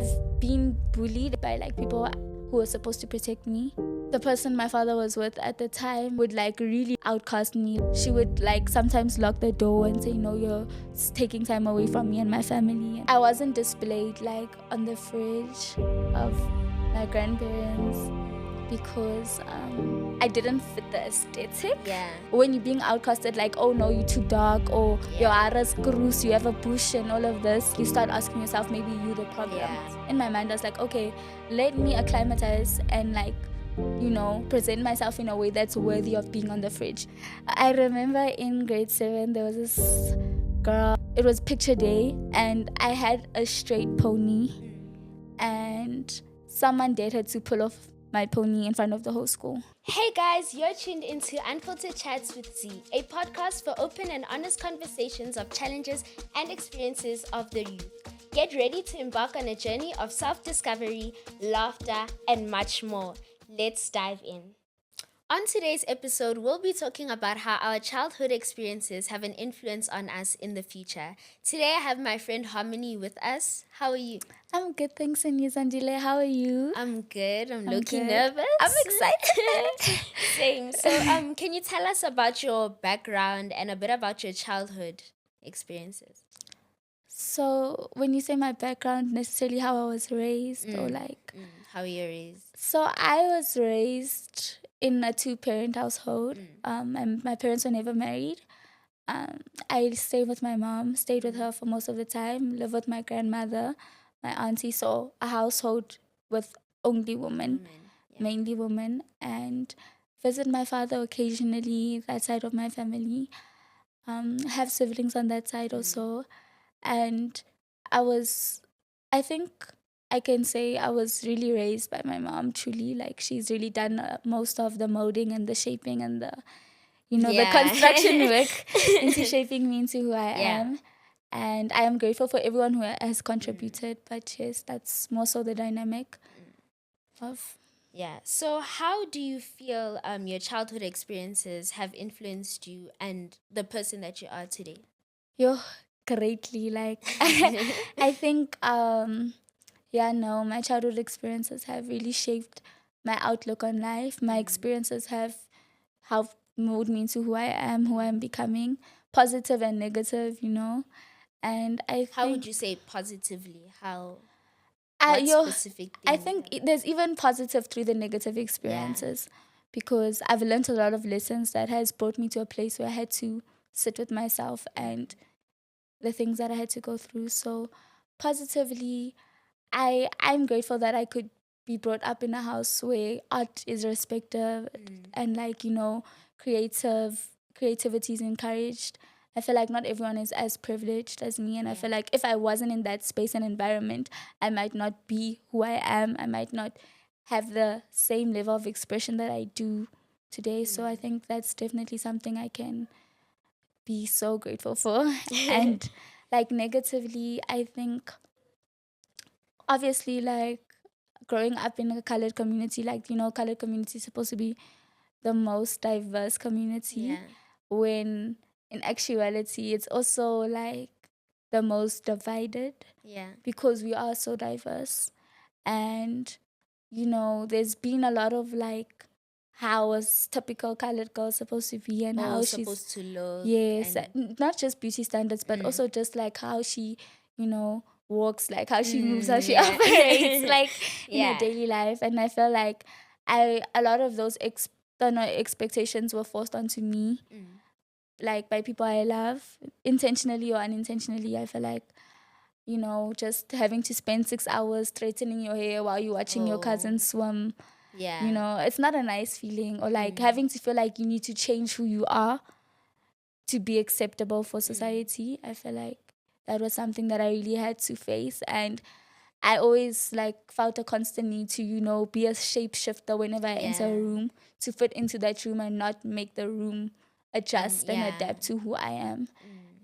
I've been bullied by like people who were supposed to protect me. The person my father was with at the time would like really outcast me. She would like sometimes lock the door and say, no, you're taking time away from me and my family. I wasn't displayed like on the fridge of my grandparents because I didn't fit the aesthetic. Yeah. When you're being outcasted, like, oh no, you're too dark, or your ara's gross, you have a bush and all of this, you start asking yourself, maybe you're the problem. Yeah. In my mind, I was like, okay, let me acclimatize and like, you know, present myself in a way that's worthy of being on the fridge. I remember in grade 7, there was this girl, it was picture day, and I had a straight pony, and someone dared her to pull off my pony in front of the whole school. Hey guys, you're tuned into Unfiltered Chats with Zee, a podcast for open and honest conversations of challenges and experiences of the youth. Get ready to embark on a journey of self-discovery, laughter, and much more. Let's dive in. On today's episode, we'll be talking about how our childhood experiences have an influence on us in the future. Today, I have my friend Harmony with us. How are you? I'm good, thanks, and you, Zandile. How are you? I'm good. I'm looking nervous. I'm excited. Same. So, can you tell us about your background and a bit about your childhood experiences? So, when you say my background, necessarily how I was raised, or like how you were raised? So, I was raised in a 2-parent household. And my parents were never married. I stayed with my mom, stayed with her for most of the time, lived with my grandmother, my auntie. So a household with only women, mainly women, and visit my father occasionally, that side of my family. Have siblings on that side also. And I think I can say I was really raised by my mom, truly. Like, she's really done most of the molding and the shaping and the construction work into shaping me into who I am. And I am grateful for everyone who has contributed. But yes, that's more so the dynamic of... Yeah. So how do you feel your childhood experiences have influenced you and the person that you are today? Greatly. Like, I think... my childhood experiences have really shaped my outlook on life. My experiences have helped mold me into who I am, who I'm becoming, positive and negative, And I think... How would you say positively? What specific things? I think there's even positive through the negative experiences, because I've learned a lot of lessons that has brought me to a place where I had to sit with myself and the things that I had to go through. So positively, I'm grateful that I could be brought up in a house where art is respected and creativity is encouraged. I feel like not everyone is as privileged as me, and I feel like if I wasn't in that space and environment, I might not be who I am. I might not have the same level of expression that I do today. So I think that's definitely something I can be so grateful for. And like negatively, I think obviously, like, growing up in a colored community, like, colored community is supposed to be the most diverse community, when in actuality it's also like the most divided, because we are so diverse. And there's been a lot of like how a typical colored girl is supposed to be, and how she's supposed to look. Yes, not just beauty standards, but also just like how she walks, like how she moves, how she operates, like in her daily life. And I feel like a lot of those external expectations were forced onto me, like by people I love, intentionally or unintentionally. I feel like just having to spend 6 hours straightening your hair while you're watching your cousin swim. It's not a nice feeling. Or like having to feel like you need to change who you are to be acceptable for society. I feel like that was something that I really had to face. And I always like felt a constant need to, be a shapeshifter whenever I enter a room, to fit into that room and not make the room adjust and adapt to who I am.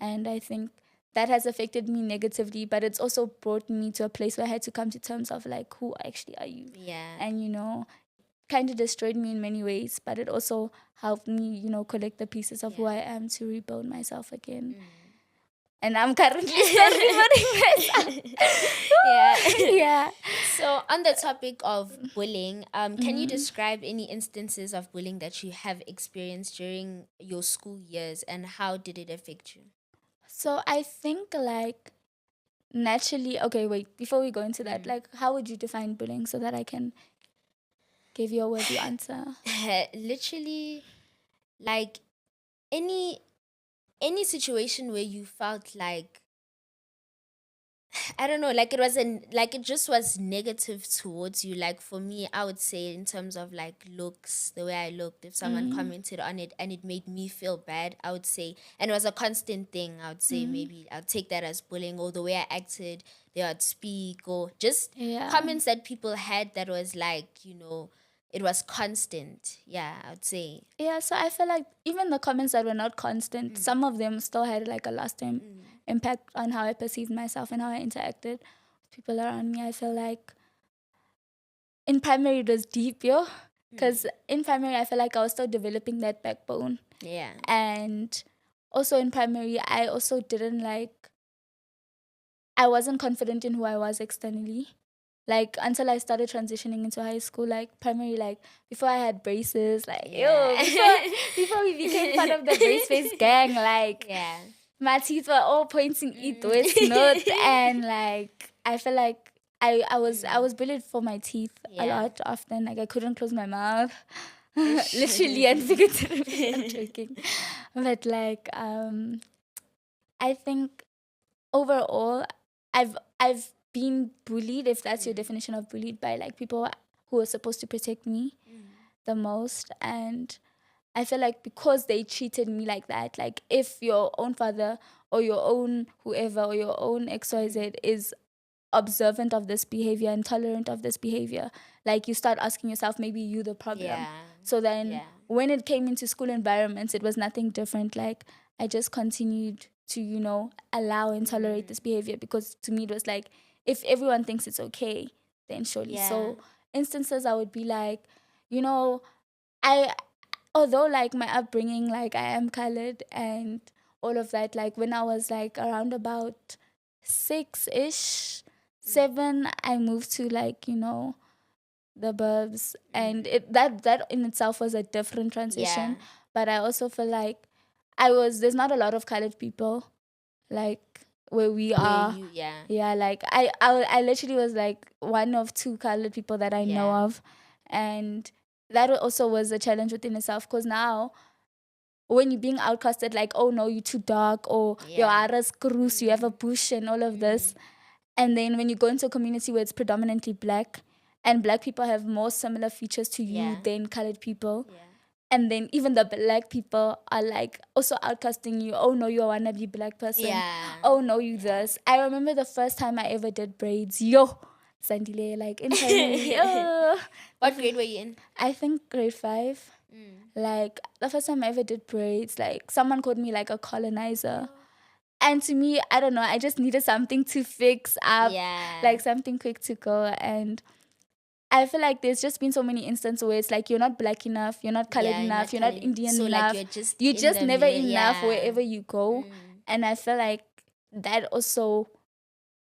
And I think that has affected me negatively, but it's also brought me to a place where I had to come to terms of like, who actually are you? And kind of destroyed me in many ways, but it also helped me, collect the pieces of who I am to rebuild myself again. and I'm currently still remembering myself. Yeah. Yeah. So on the topic of bullying, can you describe any instances of bullying that you have experienced during your school years, and how did it affect you? So I think like naturally, okay, wait, before we go into that, like how would you define bullying so that I can give you a worthy answer? Literally, like any situation where you felt like, I don't know, like it just was negative towards you. Like for me, I would say in terms of like looks, the way I looked, if someone commented on it and it made me feel bad, I would say, and it was a constant thing, I would say maybe I'd take that as bullying, or the way I acted, they would speak, or just Yeah. comments that people had that was like, it was constant. Yeah, I would say. Yeah, so I feel like even the comments that were not constant, some of them still had like a lasting impact on how I perceived myself and how I interacted with people around me. I feel like in primary it was deep, yo. Because in primary I feel like I was still developing that backbone. Yeah. And also in primary I also I wasn't confident in who I was externally. Like until I started transitioning into high school, like primary, like before I had braces, like before we became part of the brace face gang, like my teeth were all pointing east, north, and like I feel like I was bullied for my teeth a lot often. Like I couldn't close my mouth, literally and figuratively. I'm joking, but like I think overall I've been bullied, if that's your definition of bullied, by like people who are supposed to protect me the most. And I feel like because they treated me like that, like if your own father or your own whoever or your own XYZ is observant of this behavior and tolerant of this behavior, like you start asking yourself, maybe you the problem. So then when it came into school environments, it was nothing different. Like I just continued to allow and tolerate this behavior, because to me it was like, if everyone thinks it's okay, then surely. So instances I would be like, I although like my upbringing, like I am colored and all of that, like when I was like around about 6-ish, 7, I moved to like the burbs, and that in itself was a different transition. But I also feel like there's not a lot of colored people like where we are. Like I literally was like one of 2 colored people that I know of, and that also was a challenge within itself, because now when you're being outcasted, like, oh no, you're too dark, or your ara's cruz, you have a bush and all of this. And then when you go into a community where it's predominantly black, and black people have more similar features to you than colored people, and then even the black people are like also outcasting you. Oh no, you are wannabe black person. Oh no, you this. I remember the first time I ever did braids. Yo, Sandile, like in primary. What grade were you in? I think grade 5. Like the first time I ever did braids, like someone called me like a colonizer. And to me, I don't know, I just needed something to fix up, like something quick to go. And I feel like there's just been so many instances where it's like you're not black enough, you're not colored enough, you're not Indian so enough. Like you're just never enough wherever you go. And I feel like that also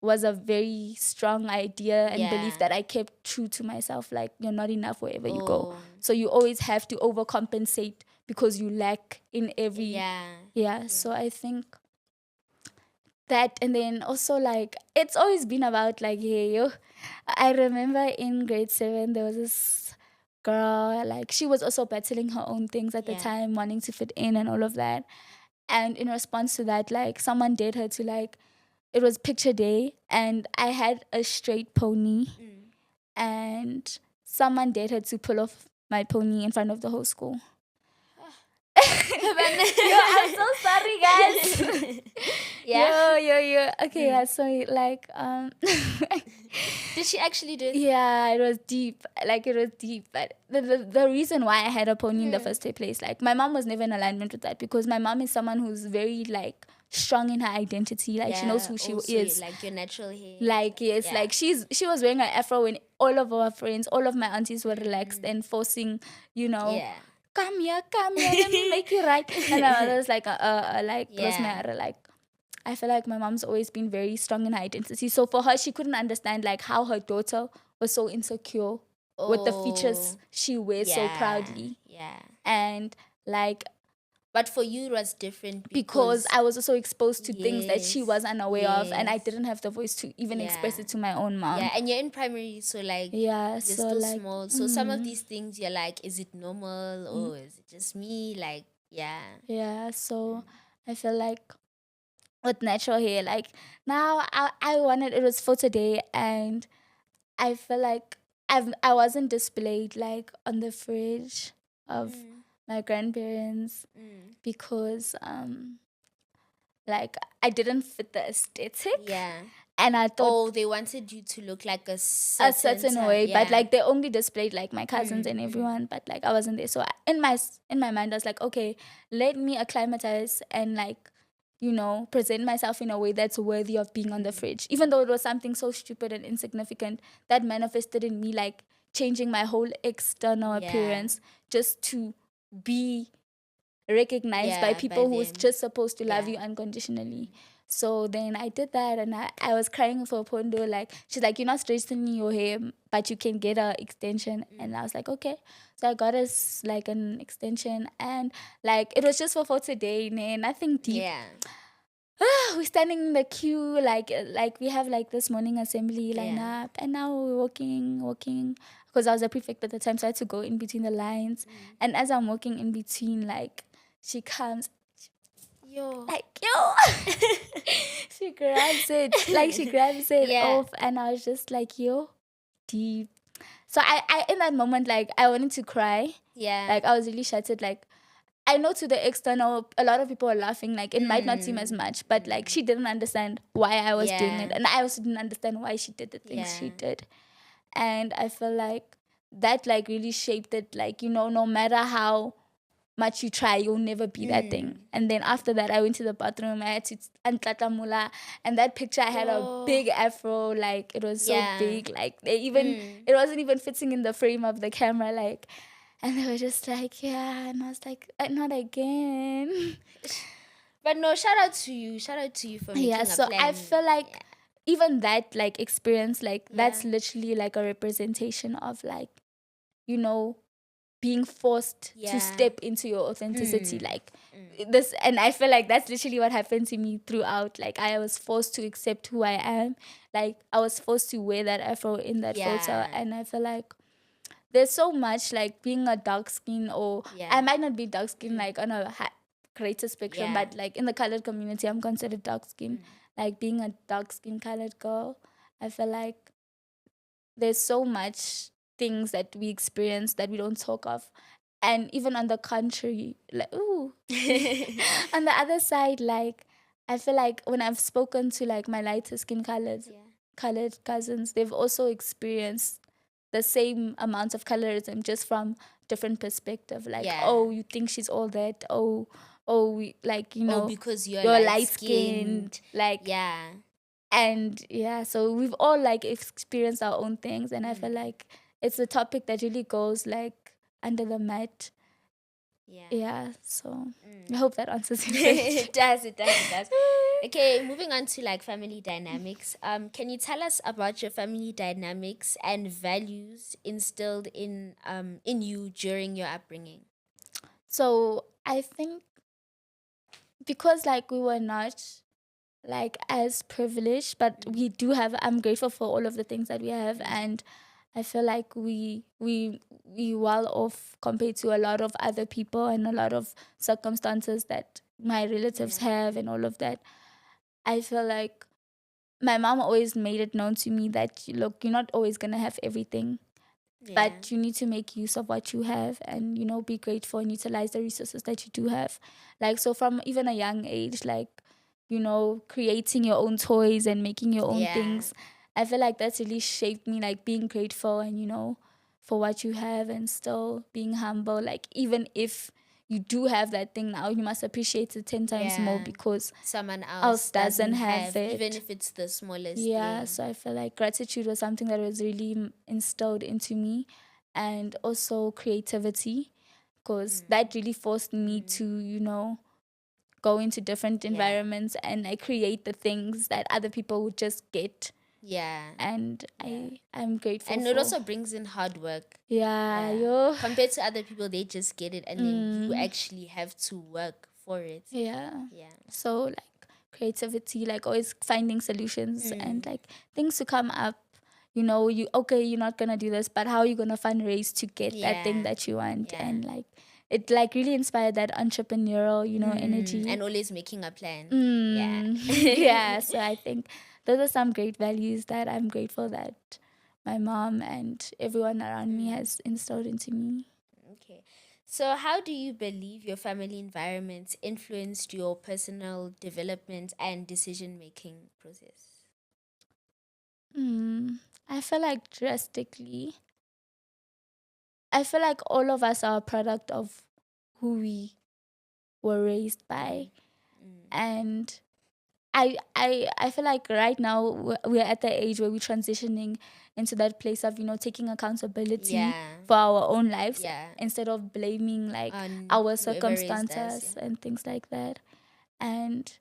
was a very strong idea and belief that I kept true to myself. Like, you're not enough wherever you go. So you always have to overcompensate because you lack in every... So I think that, and then also like it's always been about like, hey yo, I remember in grade 7 there was this girl, like she was also battling her own things at the time, wanting to fit in and all of that. And in response to that, like someone dared her to, like, it was picture day and I had a straight pony, and someone dared her to pull off my pony in front of the whole school. Yo, I'm so sorry, guys. Yo. Okay, so like did she actually do it? Yeah, it was deep. Like it was deep. But the reason why I had a pony in the first place, like my mom was never in alignment with that, because my mom is someone who's very like strong in her identity. Like she knows who she is. Like your natural hair. Like like she was wearing an afro when all of our friends, all of my aunties were relaxed and forcing, come here, let me make you right. And my mother was like, like, close my hair, like, I feel like my mom's always been very strong in her identity. So for her, she couldn't understand like how her daughter was so insecure with the features she wears so proudly. Yeah. And like, but for you, it was different because I was also exposed to things that she Yes, was unaware of, and I yes. didn't have the voice to even Yeah. express it to my own mom. Yeah, and you're in primary, so like Yeah, you're so still like, small. So some of these things you're like, is it normal or is it just me? Like, yeah. Yeah, so I feel like with natural hair, like now I wanted, it was for today, and I feel like I wasn't displayed like on the fridge of my grandparents because like I didn't fit the aesthetic. Yeah. And I thought they wanted you to look like a a certain way, yeah. but like they only displayed like my cousins and everyone, but like I wasn't there. So in my mind I was like, okay, let me acclimatize and like, you know, present myself in a way that's worthy of being on the fridge, even though it was something so stupid and insignificant that manifested in me like changing my whole external appearance just to be recognized by people who was just supposed to love you unconditionally. So then I did that, and I was crying for Pondo. Like, she's like, you're not straightening your hair, but you can get an extension. And I was like, okay. So I got us like an extension, and like it was just for today, nothing deep. Yeah. We're standing in the queue, like we have like this morning assembly line up, and now we're walking. Because I was a prefect at the time, so I had to go in between the lines. And as I'm walking in between, like she comes, yo, she grabs it off, and I was just like, yo, deep. So I in that moment, like I wanted to cry. Yeah. Like I was really shattered. Like I know to the external, a lot of people are laughing. Like it might not seem as much, but like she didn't understand why I was doing it, and I also didn't understand why she did the things she did. And I feel like that like really shaped it. Like, you know, no matter how much you try, you'll never be that thing. And then after that, I went to the bathroom. I had to antlatamula, and that picture I had a big afro. Like it was so big. Like they even it wasn't even fitting in the frame of the camera. Like. And they were just like, yeah. And I was like, not again. But no, shout out to you for making a so plan. I feel like even that like experience, like that's literally like a representation of like, you know, being forced to step into your authenticity. Like this, and I feel like that's literally what happened to me throughout. Like I was forced to accept who I am. Like I was forced to wear that afro in that photo. And I feel like there's so much like being a dark skin, or I might not be dark skin like on a greater spectrum, but like in the colored community, I'm considered dark skin. Like being a dark skin colored girl, I feel like there's so much things that we experience that we don't talk of. And even on the contrary, like, ooh, on the other side, like, I feel like when I've spoken to like my lighter skin colored cousins, they've also experienced the same amount of colorism, just from different perspective. Like, oh, you think she's all that? Oh, like, you know, because you're light skinned, like, and so we've all like experienced our own things, and I feel like it's a topic that really goes like under the mat. So I hope that answers your question. It does. Okay, moving on to like family dynamics. Can you tell us about your family dynamics and values instilled in you during your upbringing? So I think because like we were not like as privileged, but we do have, I'm grateful for all of the things that we have, and I feel like we well off compared to a lot of other people and a lot of circumstances that my relatives have and all of that. I feel like my mom always made it known to me that, look, you're not always going to have everything, but you need to make use of what you have and, you know, be grateful and utilize the resources that you do have. Like, so from even a young age, like, you know, creating your own toys and making your own things, I feel like that's really shaped me, like being grateful and, you know, for what you have and still being humble. Like, even if you do have that thing now, you must appreciate it 10 times more because someone else doesn't have it. Even if it's the smallest thing. So I feel like gratitude was something that was really instilled into me, and also creativity, because that really forced me to, you know, go into different environments and I create the things that other people would just get. Yeah. And I'm grateful And for. it also brings in hard work. Yeah, Compared to other people, they just get it, and then you actually have to work for it. Yeah. Yeah. So like creativity, like always finding solutions and like things to come up. You know, you're not gonna do this, but how are you gonna fundraise to get that thing that you want? Yeah. And like it like really inspired that entrepreneurial, energy. And always making a plan. Yeah. Yeah. So I think those are some great values that I'm grateful that my mom and everyone around me has instilled into me. Okay. So, how do you believe your family environment influenced your personal development and decision making process? I feel like drastically. I feel like all of us are a product of who we were raised by. And I feel like right now we're at the age where we're transitioning into that place of, taking accountability for our own lives instead of blaming like our circumstances and things like that. And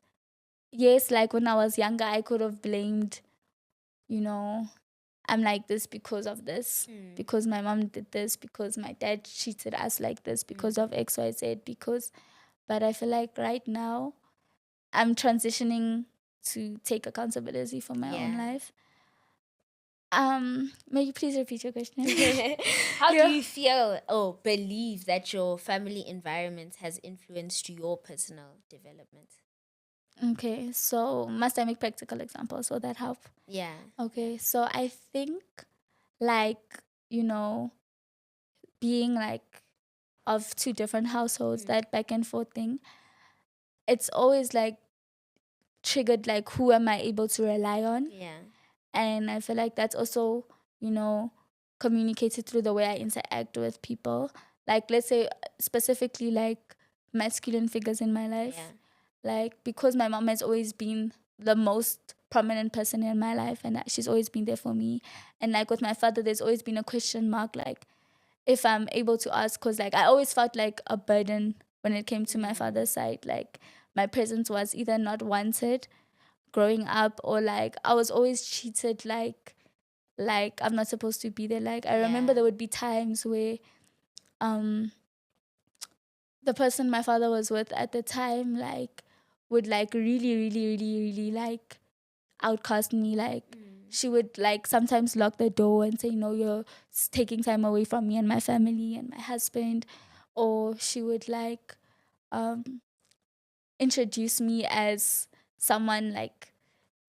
yes, like when I was younger, I could have blamed, I'm like this because of this, because my mom did this, because my dad treated us like this, because of XYZ, but I feel like right now I'm transitioning to take accountability for my own life. May you please repeat your question? How do you feel or believe that your family environment has influenced your personal development? Okay, so must I make practical examples? Will that help? Yeah. Okay, so I think like, being like of two different households, that back and forth thing, it's always like triggered like who am I able to rely on? Yeah. And I feel like that's also, communicated through the way I interact with people. Like let's say specifically like masculine figures in my life. Yeah. Like because my mom has always been the most prominent person in my life and she's always been there for me. And like with my father, there's always been a question mark like if I'm able to ask, because like I always felt like a burden when it came to my father's side. Like my presence was either not wanted growing up or like I was always treated like I'm not supposed to be there. Like I remember there would be times where the person my father was with at the time like would like really really really really like outcast me. Like she would like sometimes lock the door and say, no, you're taking time away from me and my family and my husband. Or she would like introduce me as someone like,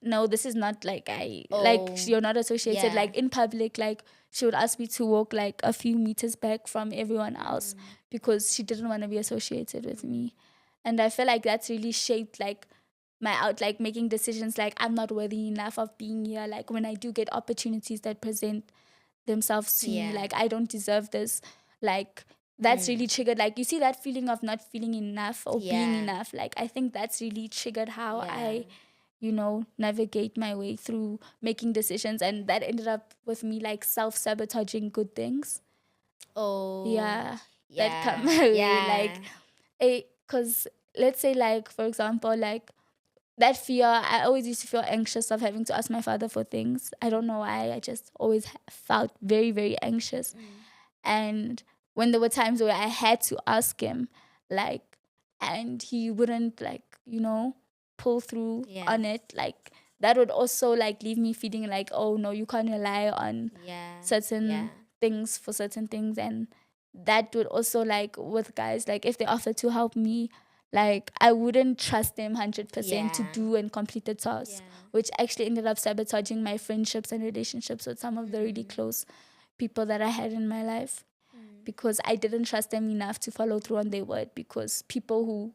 no, this is not like like you're not associated. Like in public, like she would ask me to walk like a few meters back from everyone else because she didn't want to be associated with me. And I feel like that's really shaped like my out, like making decisions like I'm not worthy enough of being here. Like when I do get opportunities that present themselves to me, like I don't deserve this. Like that's really triggered. Like you see that feeling of not feeling enough or being enough. Like I think that's really triggered how I, navigate my way through making decisions, and that ended up with me like self-sabotaging good things. That come my way. Like because let's say like for example like that fear, I always used to feel anxious of having to ask my father for things. I don't know why. I just always felt very, very anxious. And when there were times where I had to ask him, like, and he wouldn't, like, pull through on it, like, that would also, like, leave me feeling like, oh, no, you can't rely on certain things for certain things. And that would also, like, with guys, like, if they offer to help me, like I wouldn't trust them 100% to do and complete the task, which actually ended up sabotaging my friendships and relationships with some of the really close people that I had in my life, because I didn't trust them enough to follow through on their word, because people who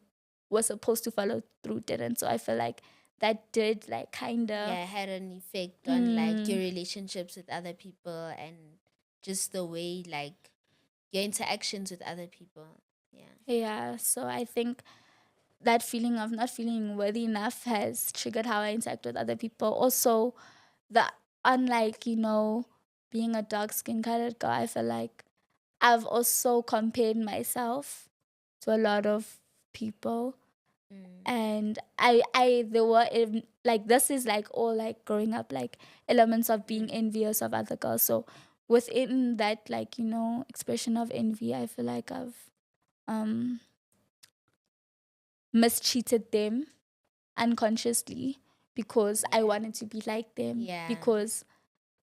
were supposed to follow through didn't. So I feel like that did like kind of had an effect on like your relationships with other people and just the way like your interactions with other people. So I think that feeling of not feeling worthy enough has triggered how I interact with other people. Also, the unlike, being a dark skin colored girl, I feel like I've also compared myself to a lot of people. And there were like, this is like all like growing up, like elements of being envious of other girls. So within that, like, expression of envy, I feel like I've um mistreated them unconsciously because I wanted to be like them, because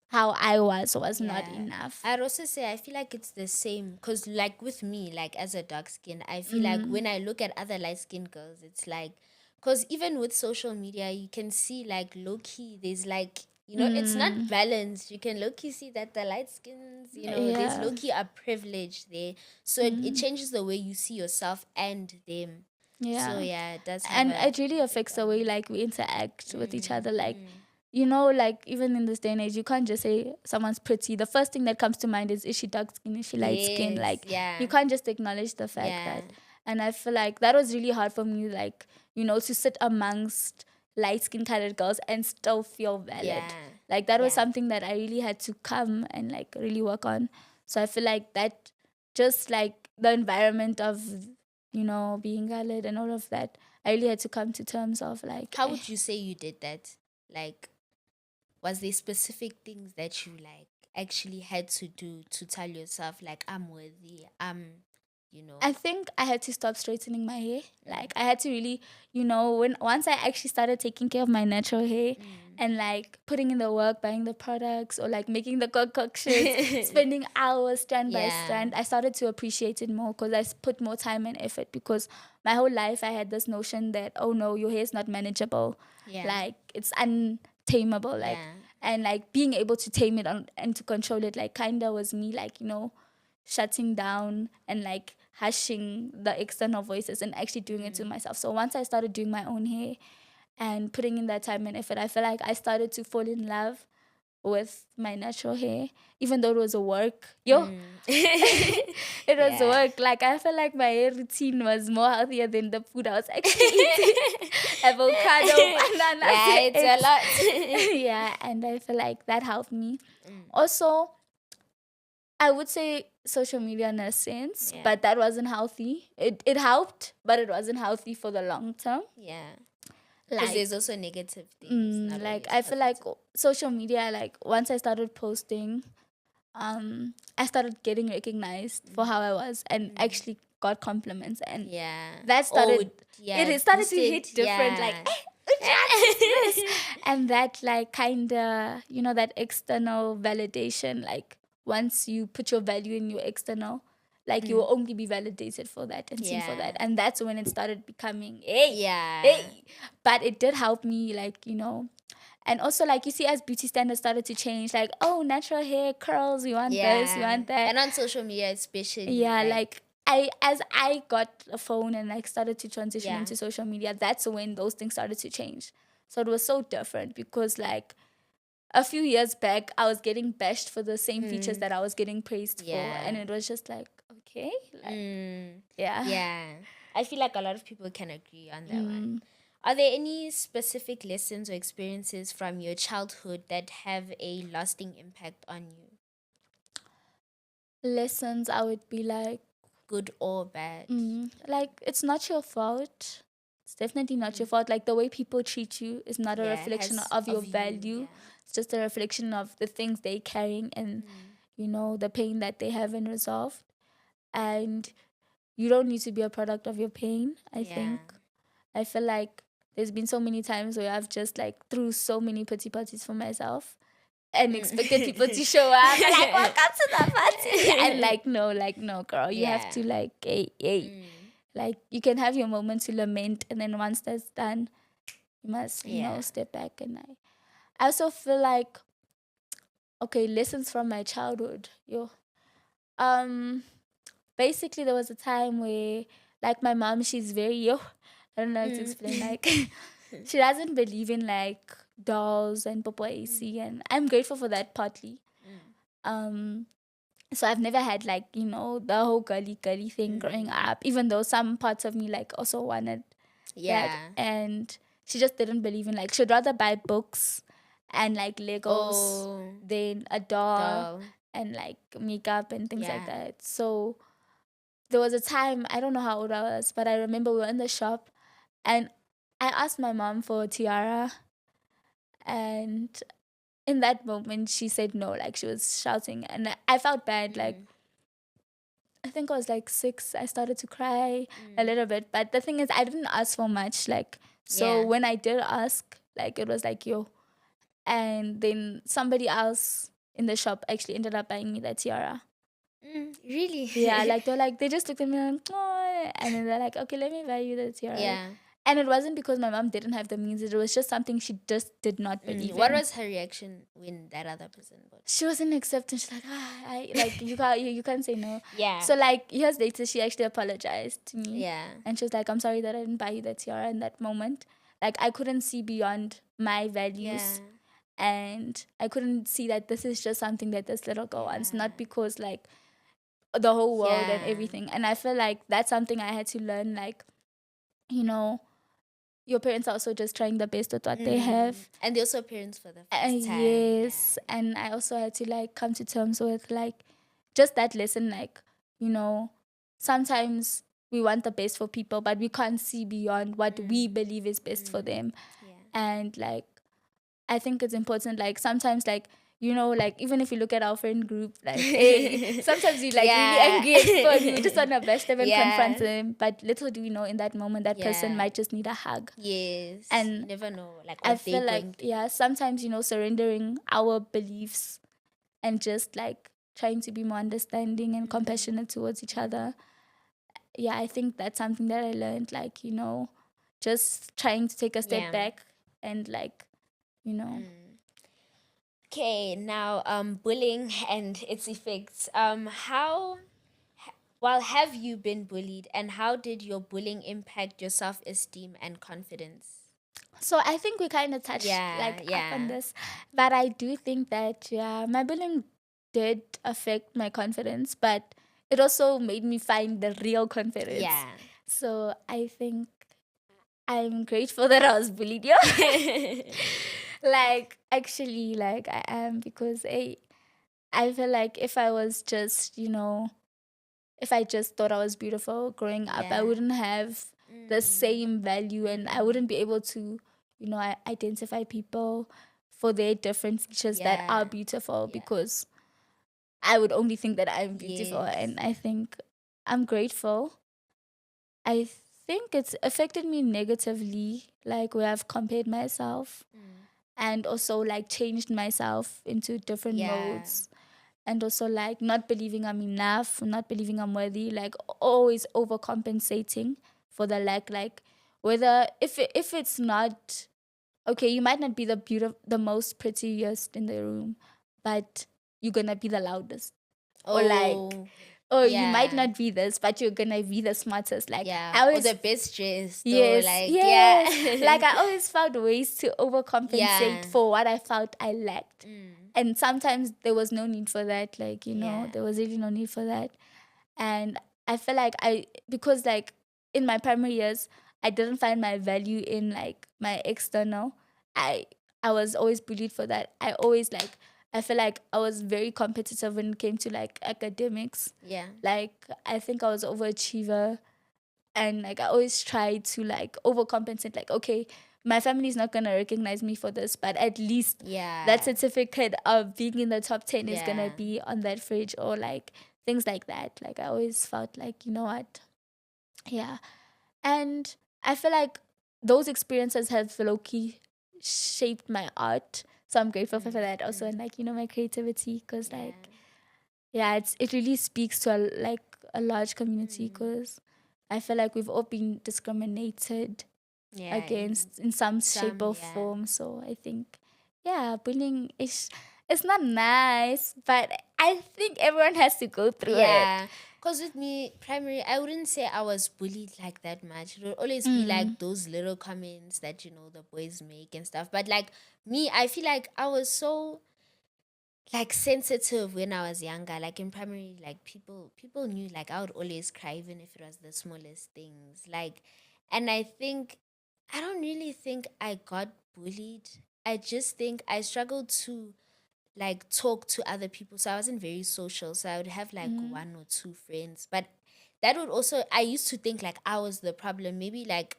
how I was not enough. I'd also say I feel like it's the same because, like, with me, like as a dark skin, I feel like when I look at other light skinned girls, it's like, because even with social media, you can see like low key, there's like, it's not balanced. You can low key see that the light skins, there's Yeah. low key a privilege there. So it changes the way you see yourself and them. Yeah. So yeah, it does have And a it really effect affects the on way you. like we interact with each other. Like, like even in this day and age, you can't just say someone's pretty. The first thing that comes to mind is she dark skin, is she light skin? Yes, Like, yeah. you can't just acknowledge the fact Yeah. that. And I feel like that was really hard for me, like, to sit amongst light skin colored girls and still feel valid. Yeah. Like, that was Yeah. something that I really had to come and like really work on. So I feel like that, just like the environment of, being valid and all of that, I really had to come to terms of like, How would you say you did that? Like, was there specific things that you like actually had to do to tell yourself like I'm worthy? I think I had to stop straightening my hair. Like, I had to really, once I actually started taking care of my natural hair and like putting in the work, buying the products, or like making the concoctions, spending hours strand by strand, I started to appreciate it more because I put more time and effort. Because my whole life I had this notion that, oh no, your hair is not manageable. Like, it's untamable. Like, and like being able to tame it and to control it, like, kind of was me, like, shutting down and like hushing the external voices and actually doing it to myself. So once I started doing my own hair and putting in that time and effort, I feel like I started to fall in love with my natural hair, even though it was a work. It was work. Like, I felt like my hair routine was more healthier than the food I was actually eating. Avocado, banana. Yeah, it's a lot. Yeah, and I feel like that helped me. Also, I would say social media in a sense, but that wasn't healthy. It helped, but it wasn't healthy for the long term. Yeah. Because there's also negative things. Not Like, always I feel like positive. social media, like, once I started posting, I started getting recognized for how I was and actually got compliments, and that started it started to hit different, like, yes. And that, like, kind of, that external validation, like, once you put your value in your external, like, you will only be validated for that and seen for that. And that's when it started becoming, hey. But it did help me, like, and also, like, you see, as beauty standards started to change, like, oh, natural hair, curls, we want this, we want that. And on social media especially. Yeah, like, as I got a phone and like started to transition into social media, that's when those things started to change. So it was so different because, like, a few years back, I was getting bashed for the same features that I was getting praised for, and it was just like, okay, like, Yeah. I feel like a lot of people can agree on that one. Are there any specific lessons or experiences from your childhood that have a lasting impact on you? Lessons, I would be like, good or bad? like, it's not your fault. It's definitely not your fault. Like, the way people treat you is not a reflection of your value. It's just a reflection of the things they're carrying and, the pain that they haven't resolved. And you don't need to be a product of your pain, I think. I feel like there's been so many times where I've just, like, threw so many pity parties for myself and expected people to show up and, like, welcome to the party. And, like, no, girl. You have to, like, hey. Like, you can have your moment to lament, and then once that's done, you must, step back. And I also feel like, okay, lessons from my childhood. Basically, there was a time where, like, my mom, she's very, I don't know how to explain, like, she doesn't believe in, like, dolls and Popo AC, and I'm grateful for that partly. So I've never had, like, the whole girly thing growing up, even though some parts of me, like, also wanted that. And she just didn't believe in, like, she'd rather buy books and, like, Legos than a doll and, like, makeup and things like that. So there was a time, I don't know how old I was, but I remember we were in the shop And I asked my mom for a tiara, and in that moment she said no, like she was shouting, and I felt bad. Like I think I was like 6. I started to cry a little bit, but the thing is, I didn't ask for much. Like, so Yeah. when I did ask, like it was like yo, and then somebody else in the shop actually ended up buying me that tiara. Really? Yeah, like they just looked at me like, oh, and then they're like, okay, let me buy you the tiara. Yeah. And it wasn't because my mom didn't have the means. It was just something she just did not believe What in. was her reaction when that other person bought? She wasn't accepting. She's like, I like you can't say no. Yeah. So like years later, she actually apologized to me. Yeah. And she was like, I'm sorry that I didn't buy you that tiara in that moment. Like I couldn't see beyond my values. Yeah. And I couldn't see that this is just something that this little girl wants, not because like the whole world and Yeah. everything. And I feel like that's something I had to learn, like, you know, your parents are also just trying the best with what they have. And they're also parents for the first time. Yes. And I also had to like come to terms with like just that lesson, like, sometimes we want the best for people, but we can't see beyond what we believe is best for them. Yeah. And like I think it's important, like sometimes like like even if you look at our friend group, like hey, sometimes we like really angry at people and we just want to bash them and confront them, but little do we know in that moment that person might just need a hug. Yes. And you never know like I what feel they're like going through. sometimes surrendering our beliefs and just like trying to be more understanding and compassionate towards each other. Yeah, I think that's something that I learned, like just trying to take a step back and like Okay, now bullying and its effects. Have you been bullied, and how did your bullying impact your self-esteem and confidence? So I think we kind of touched up on this, but I do think that my bullying did affect my confidence, but it also made me find the real confidence. Yeah. So I think I'm grateful that I was bullied. Yeah. Like actually, like I am, because I feel like if I was just if I just thought I was beautiful growing up, I wouldn't have the same value, and I wouldn't be able to, identify people for their different features that are beautiful, because I would only think that I'm beautiful. Yes. And I think I'm grateful. I think it's affected me negatively, like where I've compared myself and also like changed myself into different modes, and also like not believing I'm enough, not believing I'm worthy, like always overcompensating for the lack. Like whether if it's not okay, you might not be the most prettiest in the room, but you're gonna be the loudest. Or like, you might not be this, but you're gonna be the smartest. Like I always, or the best dressed. yes, Like, yes. Like I always found ways to overcompensate for what I felt I lacked. And sometimes there was no need for that. Like, there was really no need for that. And I feel like because like in my primary years, I didn't find my value in like my external. I was always bullied for that. I feel like I was very competitive when it came to like academics. Yeah. Like I think I was overachiever, and like I always tried to like overcompensate. Like, okay, my family's not gonna recognize me for this, but at least that certificate of being in the top 10 is gonna be on that fridge, or like things like that. Like I always felt like, you know what? Yeah. And I feel like those experiences have low-key shaped my art. So I'm grateful for that also, and like, my creativity, because like it really speaks to a large community, because I feel like we've all been discriminated against in some shape or form. So I think bullying is, it's not nice, but I think everyone has to go through it. Because with me, primary, I wouldn't say I was bullied like that much. It would always be like those little comments that, the boys make and stuff. But like me, I feel like I was so like sensitive when I was younger. Like in primary, like people knew like I would always cry even if it was the smallest things. Like, and I don't really think I got bullied. I just think I struggled to like talk to other people. So I wasn't very social. So I would have like one or two friends. But that would also, I used to think like I was the problem. Maybe like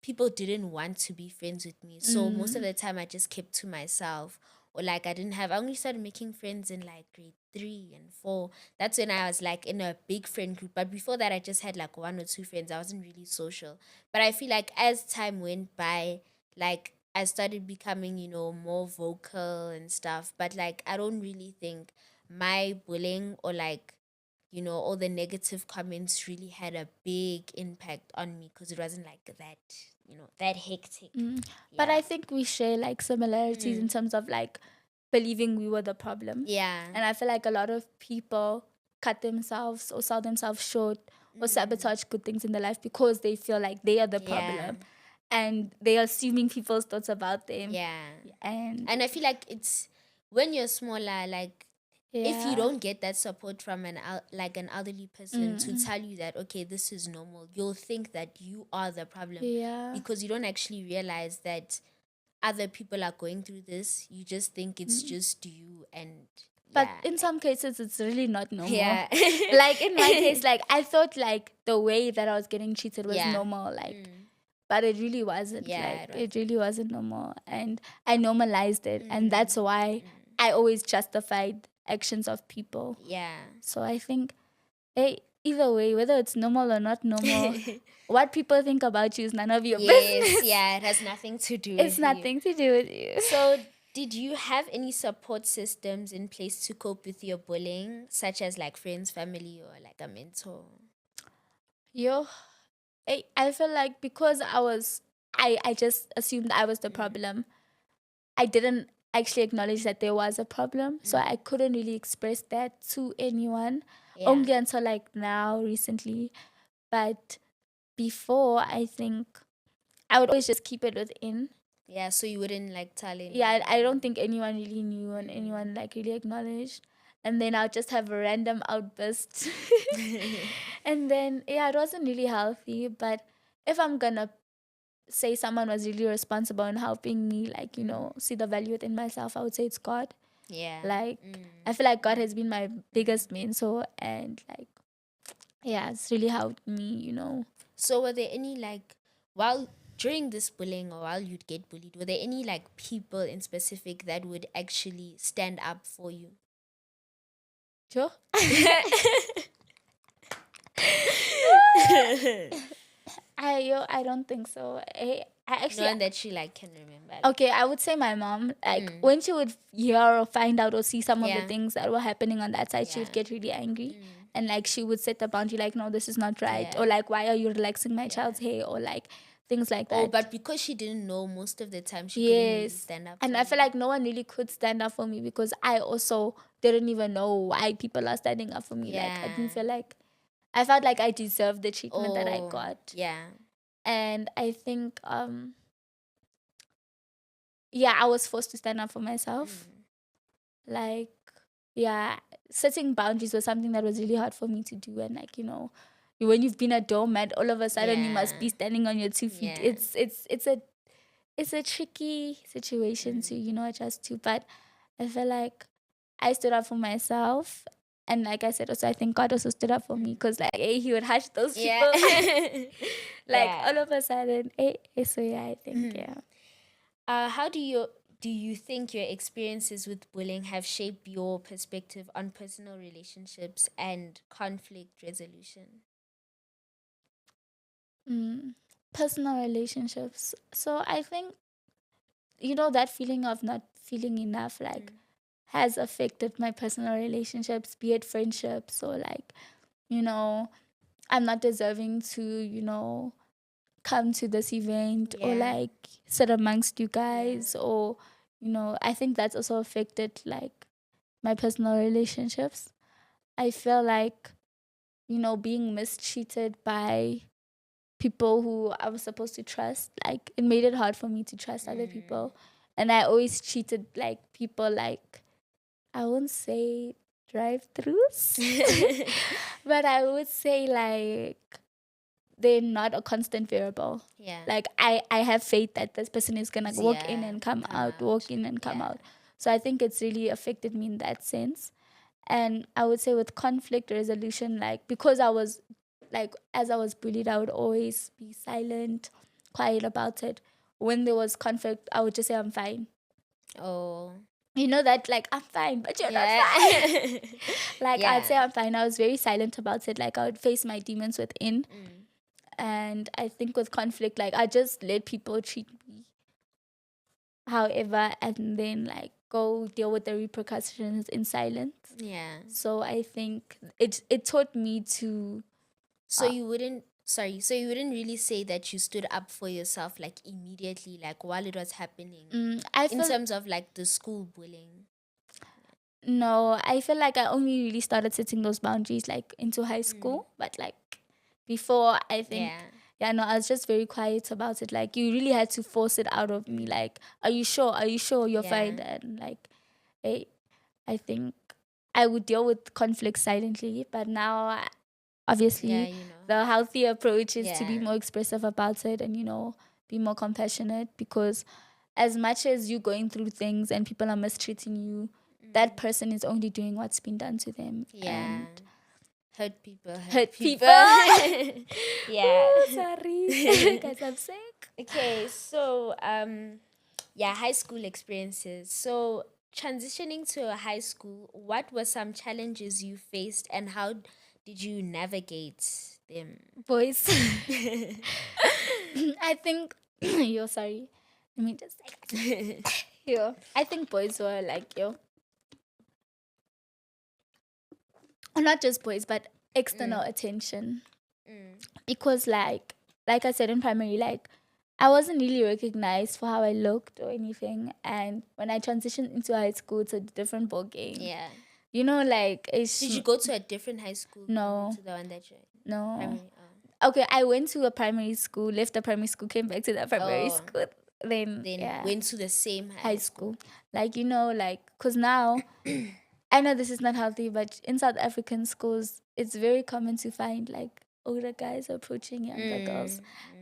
people didn't want to be friends with me. So most of the time I just kept to myself, or like I only started making friends in like grade 3 and 4. That's when I was like in a big friend group. But before that, I just had like 1 or 2 friends. I wasn't really social. But I feel like as time went by, like I started becoming, more vocal and stuff. But like I don't really think my bullying or like, all the negative comments really had a big impact on me, because it wasn't like that, that hectic. But I think we share like similarities in terms of like believing we were the problem. Yeah. And I feel like a lot of people cut themselves or sell themselves short or sabotage good things in their life because they feel like they are the problem. And they're assuming people's thoughts about them. Yeah. And I feel like it's when you're smaller, like if you don't get that support from an elderly person to tell you that, okay, this is normal, you'll think that you are the problem, because you don't actually realize that other people are going through this. You just think it's just you. And but in some cases it's really not normal. Yeah. Like in my case, like I thought like the way that I was getting treated was normal, like but it really wasn't. It really wasn't normal, and I normalized it, and that's why I always justified actions of people. So I think, hey, either way, whether it's normal or not normal, what people think about you is none of your business. Yeah, it has nothing to do It's nothing to do with you. So did you have any support systems in place to cope with your bullying, such as like friends, family, or like a mentor? I feel like because I just assumed I was the problem. I didn't actually acknowledge that there was a problem. So I couldn't really express that to anyone. Only until like now, recently. But before, I think I would always just keep it within. Yeah, so you wouldn't like tell anyone. Yeah, I don't think anyone really knew and anyone like really acknowledged. And then I'll just have a random outburst. And then, it wasn't really healthy. But if I'm gonna say someone was really responsible in helping me, like, see the value within myself, I would say it's God. Yeah. Like, I feel like God has been my biggest mentor, and like, it's really helped me. So were there any like, during this bullying or while you'd get bullied, were there any like people in specific that would actually stand up for you? Sure. I don't think so. I actually, no one that you like can remember. Okay, I would say my mom. Like when she would hear or find out or see some of the things that were happening on that side, she would get really angry. And like she would set the boundary, like, no, this is not right. Or like, why are you relaxing my child's hair? Or like things like that. But because she didn't know, most of the time she couldn't really stand up. And I feel like no one really could stand up for me, because I also didn't even know why people are standing up for me. Like I didn't feel like, I felt like I deserved the treatment that I got. And I think I was forced to stand up for myself. Like, setting boundaries was something that was really hard for me to do. And like, when you've been a doormat, all of a sudden you must be standing on your 2 feet. It's a tricky situation to adjust to. But I feel like I stood up for myself, and like I said, also I think God also stood up for me, because like he would hush those people. All of a sudden, so I think how do you think your experiences with bullying have shaped your perspective on personal relationships and conflict resolution? Personal relationships. So I think, that feeling of not feeling enough, like, has affected my personal relationships, be it friendships or like, I'm not deserving to, come to this event or like sit amongst you guys, or, I think that's also affected like my personal relationships. I feel like, being mistreated by people who I was supposed to trust, like it made it hard for me to trust other people. And I always treated like people like, I won't say drive-throughs, but I would say like they're not a constant variable. Like I have faith that this person is gonna walk in and come out, walk in and come out. So I think it's really affected me in that sense. And I would say with conflict resolution, like because I was like, as I was bullied, I would always be silent. quiet about it. When there was conflict, I would just say I'm fine. Oh. You know that, like, I'm fine, but you're not Yeah. fine. Like, Yeah. I'd say I'm fine. I was very silent about it. Like, I would face my demons within. And I think with conflict, like, I just let people treat me however, and then, like, go deal with the repercussions in silence. Yeah. So I think it taught me to... So you wouldn't really say that you stood up for yourself, like, immediately, like, while it was happening, in terms of, like, the school bullying? No, I feel like I only really started setting those boundaries, like, into high school. But, like, before, I think... no, I was just very quiet about it. Like, you really had to force it out of me. Like, are you sure? Are you sure you're fine? And, like, I think I would deal with conflict silently. But now, obviously, the healthy approach is to be more expressive about it and, be more compassionate. Because as much as you're going through things and people are mistreating you, that person is only doing what's been done to them. And hurt people. Yeah. Ooh, sorry. Guys, I'm sick. Okay, so high school experiences. So transitioning to a high school, what were some challenges you faced and how did you navigate them? Boys. I think yo, sorry. Let me just yo. I think boys were like, or not just boys, but external attention. Because like I said in primary, like, I wasn't really recognized for how I looked or anything. And when I transitioned into high school, it's a different ball game. Yeah. Like, did you go to a different high school? No. To the one that you... No. Primary. Okay, I went to a primary school, left the primary school, came back to the primary school. Then went to the same high school. Like, because now, I know this is not healthy, but in South African schools, it's very common to find, like, older guys approaching younger girls.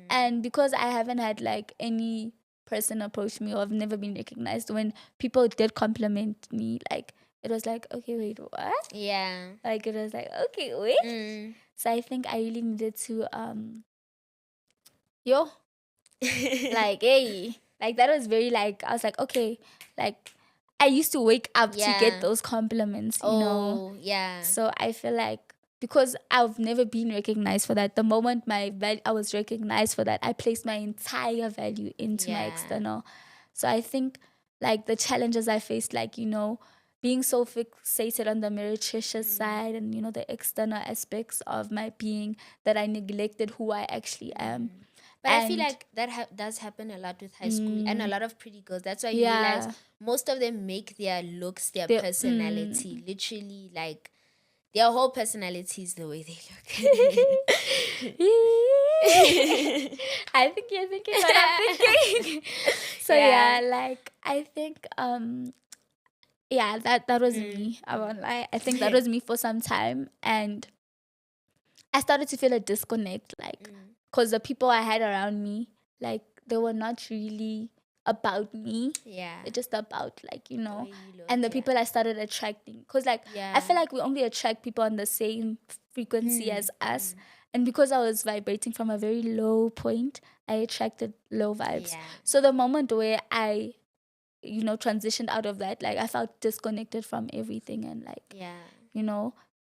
And because I haven't had, like, any person approach me, or I've never been recognized, when people did compliment me, like, it was like, okay, wait, what? Yeah. Like, it was like, okay, wait. So I think I really needed to, like, hey, like, that was very, like, I was like, okay, like, I used to wake up to get those compliments, you know? Yeah. So I feel like, because I've never been recognized for that, the moment I was recognized for that, I placed my entire value into my external. So I think, like, the challenges I faced, like, being so fixated on the meretricious side and, the external aspects of my being, that I neglected who I actually am. But I feel like that does happen a lot with high school and a lot of pretty girls. That's why you realize most of them make their looks, their personality, literally, like, their whole personality is the way they look. I think you're thinking what I'm thinking. So like, I think that was me. I won't lie. I think that was me for some time, and I started to feel a disconnect, like, because the people I had around me, like, they were not really about me. They're just about, like, and the people I started attracting, because, like, I feel like we only attract people on the same frequency as us. And because I was vibrating from a very low point, I attracted low vibes. So the moment where I transitioned out of that, like, I felt disconnected from everything. And, like,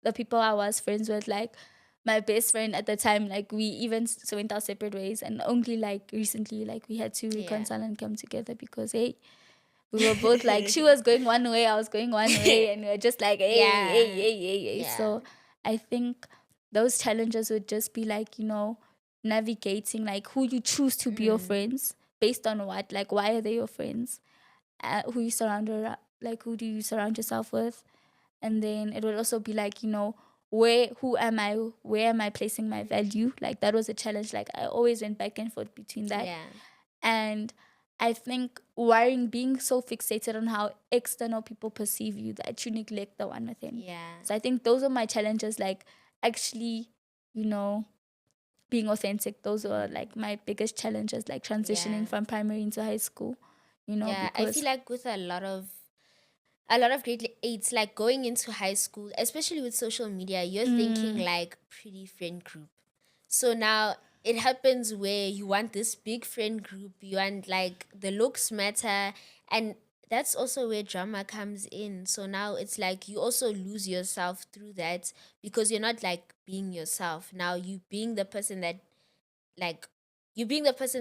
the people I was friends with, like, my best friend at the time, like, we even went our separate ways, and only, like, recently, like, we had to reconcile and come together, because, hey, we were both like, she was going one way, I was going one way, and we were just like, hey. So I think those challenges would just be, like, navigating, like, who you choose to be your friends, based on what, like, why are they your friends, who you who do you surround yourself with. And then it would also be, like, where am I placing my value. Like, that was a challenge. Like, I always went back and forth between that. And I think being so fixated on how external people perceive you, that you neglect the one within. So I think those are my challenges, like, actually, being authentic. Those were, like, my biggest challenges, like, transitioning from primary into high school, because I feel like with a lot of grade 8s, like, going into high school, especially with social media, you're thinking, like, pretty friend group. So now it happens where you want this big friend group, you want like the looks matter, and that's also where drama comes in. So now it's like you also lose yourself through that because you're not like being yourself. Now like you being the person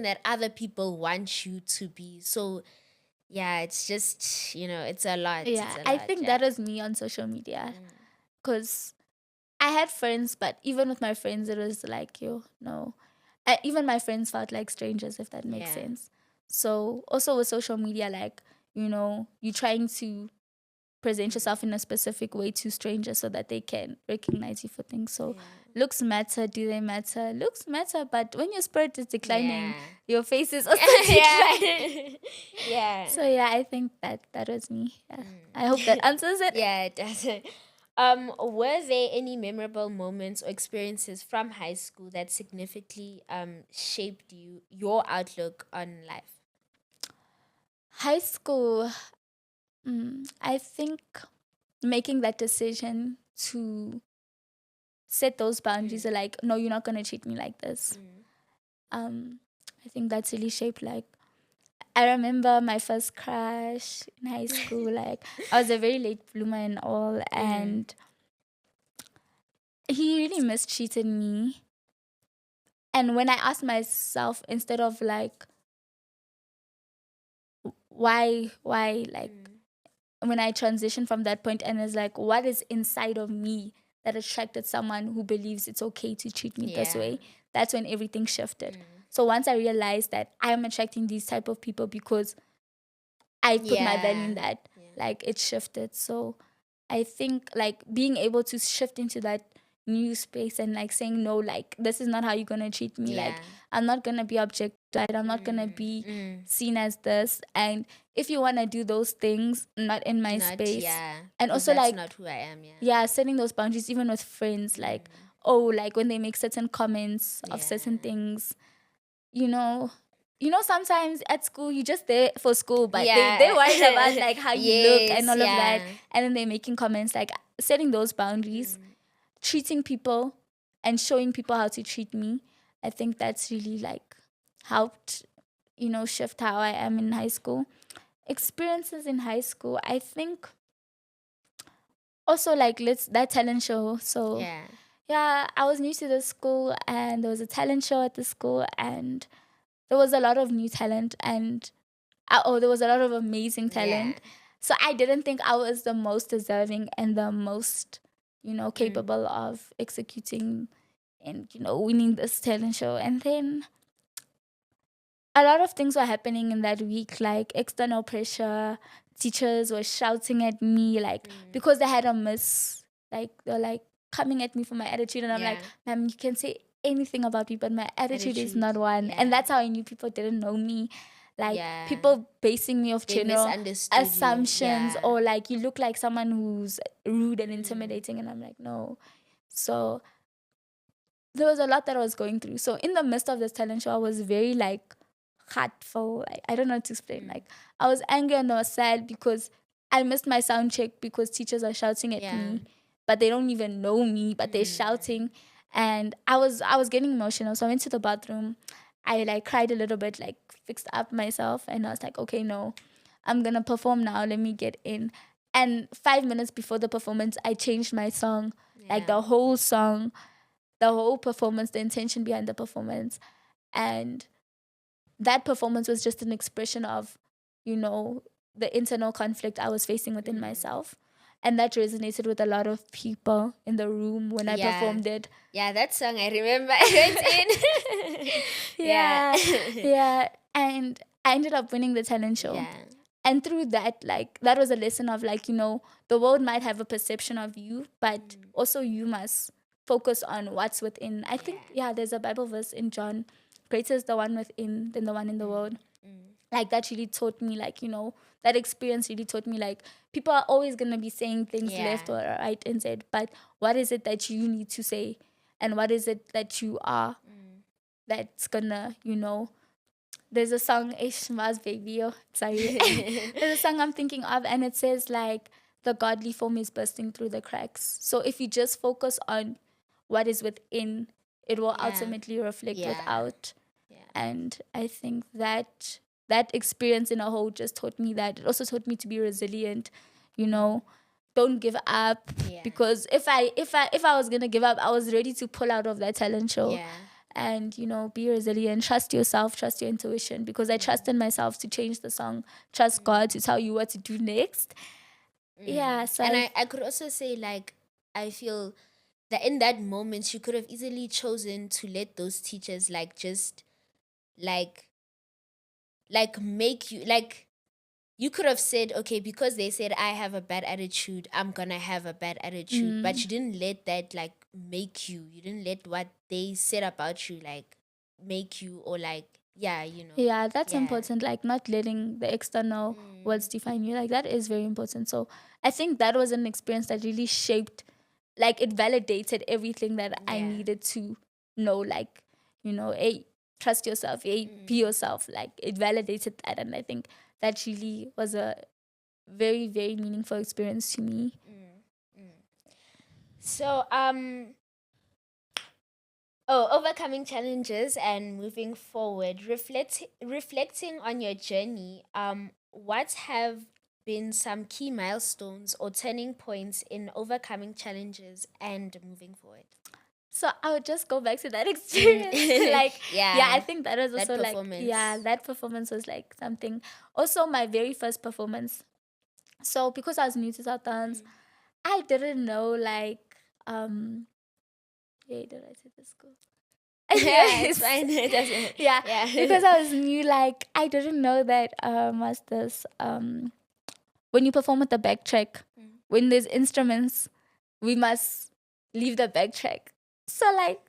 that other people want you to be. So yeah, it's just, it's a lot. Yeah, It's a I lot, think yeah. that was me on social media because I had friends, but even with my friends, it was like, yo, no. Even my friends felt like strangers, if that makes Yeah. sense. So also with social media, like, you're trying to present yourself in a specific way to strangers so that they can recognize you for things. So looks matter, do they matter? Looks matter, but when your spirit is declining, Yeah. your face is also declining. Yeah. So yeah, I think that was me. Yeah. I hope that answers it. Yeah, it does. Were there any memorable moments or experiences from high school that significantly shaped your outlook on life? High school, I think making that decision to set those boundaries are like, no, you're not gonna treat me like this. I think that's really shaped like I remember my first crush in high school. Like I was a very late bloomer and all, and he really mistreated me. And when I asked myself, instead of like, why, like, when I transitioned from that point, and it's like, what is inside of me that attracted someone who believes it's okay to treat me this way? That's when everything shifted. So once I realized that I am attracting these type of people because I put my value in that, like it shifted. So I think like being able to shift into that new space and like saying no, like this is not how you're gonna treat me. Like I'm not gonna be objectified. I'm not gonna be seen as this. And if you wanna do those things, not in my space. And also that's like not who I am. setting those boundaries even with friends. Like like when they make certain comments of certain things, you know. Sometimes at school you're just there for school, but they worried about like how you look and all of that, and then they're making comments. Like setting those boundaries, treating people, and showing people how to treat me. I think that's really like helped, shift how I am in high school. Experiences in high school, I think also like that talent show. So yeah, I was new to the school, and there was a talent show at the school, and there was a lot of new talent, and there was a lot of amazing talent. So I didn't think I was the most deserving and the most, capable of executing and, winning this talent show. And then a lot of things were happening in that week, like external pressure. Teachers were shouting at me, like, because they had a miss. Like, they're like coming at me for my attitude. And I'm like, ma'am, you can say anything about me, but my attitude is not one. And that's how I knew people didn't know me. Like, people basing me off general assumptions, or like, you look like someone who's rude and intimidating. And I'm like, no. So there was a lot that I was going through. So in the midst of this talent show, I was very like heartful. Like, I don't know how to explain. Like, I was angry and I was sad because I missed my sound check because teachers are shouting at me, but they don't even know me, but they're shouting. And I was getting emotional. So I went to the bathroom. I like cried a little bit, like fixed up myself, and I was like, okay, no, I'm gonna perform now. Let me get in. And 5 minutes before the performance, I changed my song, like the whole song, the whole performance, the intention behind the performance. And that performance was just an expression of, the internal conflict I was facing within myself. And that resonated with a lot of people in the room when I performed it. Yeah, that song I remember I went in. Yeah. And I ended up winning the talent show. And through that, like, that was a lesson of like, the world might have a perception of you, but also you must focus on what's within. I think, there's a Bible verse in John, greater is the one within than the one in the world. Like, that really taught me, like, that experience really taught me, like, people are always going to be saying things left or right and said, but what is it that you need to say? And what is it that you are that's gonna, there's a song, Ishmael's Baby, sorry. There's a song I'm thinking of, and it says, like, the godly form is bursting through the cracks. So if you just focus on what is within, it will ultimately reflect without. And I think that experience in a whole just taught me that. It also taught me to be resilient, don't give up. Because if I was gonna give up, I was ready to pull out of that talent show. And be resilient, trust yourself, trust your intuition, because I trusted myself to change the song, trust God to tell you what to do next. So and I could also say, like, I feel that in that moment you could have easily chosen to let those teachers just make you, like, you could have said, okay, because they said I have a bad attitude, I'm gonna have a bad attitude. But you didn't let that make you. You didn't let what they said about you make you, or that's important, like not letting the external words define you. Like that is very important. So I think that was an experience that really shaped, like it validated everything that I needed to know, like, hey, trust yourself, hey, be yourself. Like it validated that. And I think that really was a very, very meaningful experience to me. So overcoming challenges and moving forward, reflecting on your journey, what have been some key milestones or turning points in overcoming challenges and moving forward? So I would just go back to that experience. I think that was also that performance was like something. Also, my very first performance. So because I was new to South Dance, I didn't know did I say this school? It's fine. It doesn't. Because I was new, like I didn't know that masters when you perform with the backtrack, when there's instruments, we must leave the backtrack. So like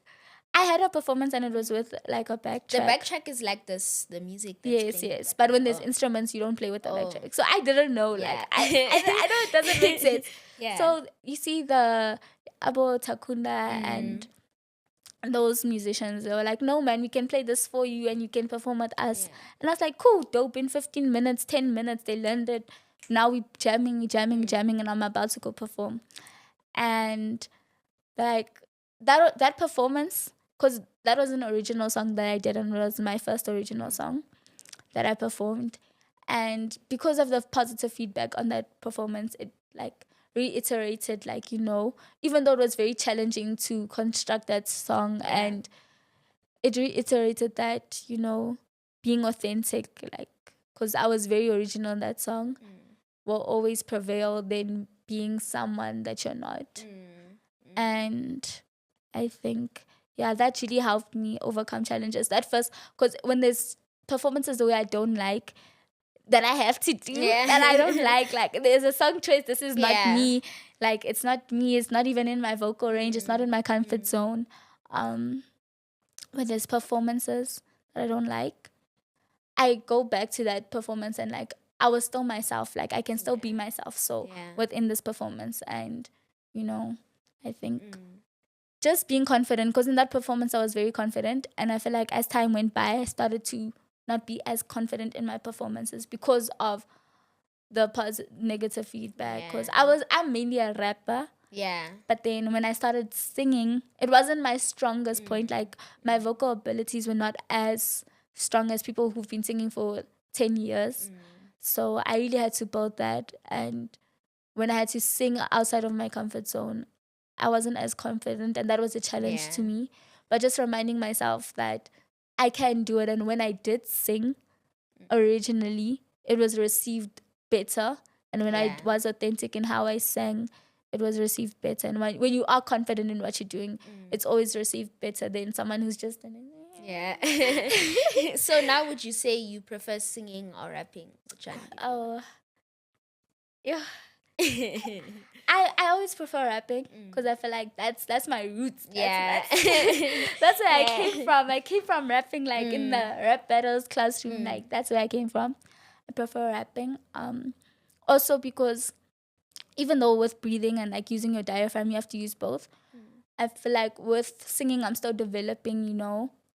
I had a performance and it was with like a backtrack. The backtrack is like this, the music. Yes. But when there's instruments, you don't play with the backtrack. So I didn't know. Like I know it doesn't make sense. So you see the Abo Takunda and those musicians, they were like, no man, we can play this for you and you can perform with us. And I was like, cool, dope. In 15 minutes, 10 minutes, they learned it. Now we jamming, and I'm about to go perform. And like that performance, because that was an original song that I did, and it was my first original song that I performed. And because of the positive feedback on that performance, it like reiterated, like, even though it was very challenging to construct that song, and it reiterated that, being authentic, like, because I was very original in that song, will always prevail than being someone that you're not. And I think, that really helped me overcome challenges. That first, because when there's performances the way I don't like, that I have to do, that I don't like there's a song choice, this is not me, like it's not me, it's not even in my vocal range, it's not in my comfort zone. When there's performances that I don't like, I go back to that performance and like I was still myself, like I can still be myself. So within this performance, and I think just being confident, because in that performance I was very confident, and I feel like as time went by I started to not be as confident in my performances because of the negative feedback. Because I'm mainly a rapper, but then when I started singing, it wasn't my strongest point. Like my vocal abilities were not as strong as people who've been singing for 10 years. So I really had to build that. And when I had to sing outside of my comfort zone, I wasn't as confident, and that was a challenge to me. But just reminding myself that I can do it. And when I did sing originally, it was received better. And when I was authentic in how I sang, it was received better. And when you are confident in what you're doing, it's always received better than someone who's just... So now would you say you prefer singing or rapping? I always prefer rapping because I feel like that's my roots. That's where I came from. I came from rapping, like in the rap battles classroom. Like that's where I came from. I prefer rapping. Also because even though with breathing and like using your diaphragm, you have to use both. I feel like with singing, I'm still developing,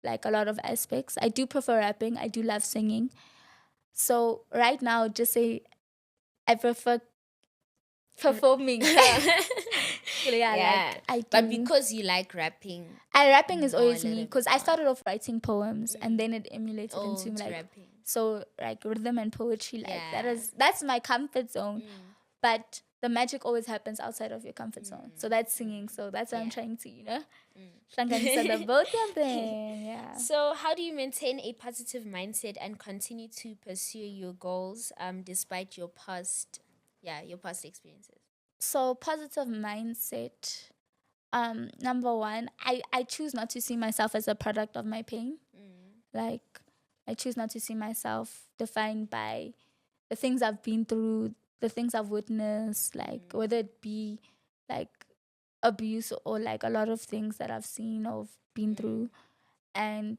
like a lot of aspects. I do prefer rapping. I do love singing. So right now, just say I prefer performing. Yeah, like I do. But because you like rapping, rapping is more, a always me little because bit I more. started off writing poems and then it emulated into to like rapping. so like rhythm and poetry. Like Yeah. that's my comfort zone. But the magic always happens outside of your comfort zone. So that's singing. So that's what I'm trying to, hlanganisa the both of them. Yeah. So how do you maintain a positive mindset and continue to pursue your goals despite your past experiences? So positive mindset. Number one, I choose not to see myself as a product of my pain. Like I choose not to see myself defined by the things I've been through, the things I've witnessed, like whether it be like abuse or like a lot of things that I've seen or been through, and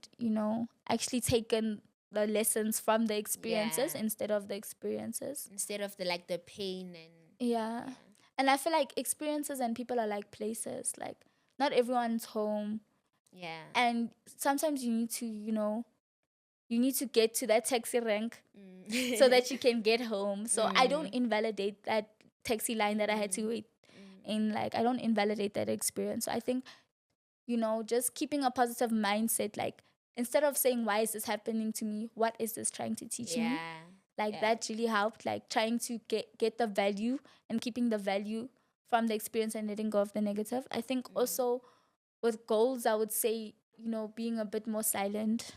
actually taken the lessons from the experiences instead of the experiences, instead of the pain and yeah. And I feel like experiences and people are like places, like not everyone's home, and sometimes you need to you need to get to that taxi rank so that you can get home. So I don't invalidate that taxi line that I had to wait in. Like, I don't invalidate that experience. So I think, just keeping a positive mindset, like instead of saying, why is this happening to me? What is this trying to teach me? Like that really helped, like trying to get the value and keeping the value from the experience and letting go of the negative. I think also with goals, I would say, being a bit more silent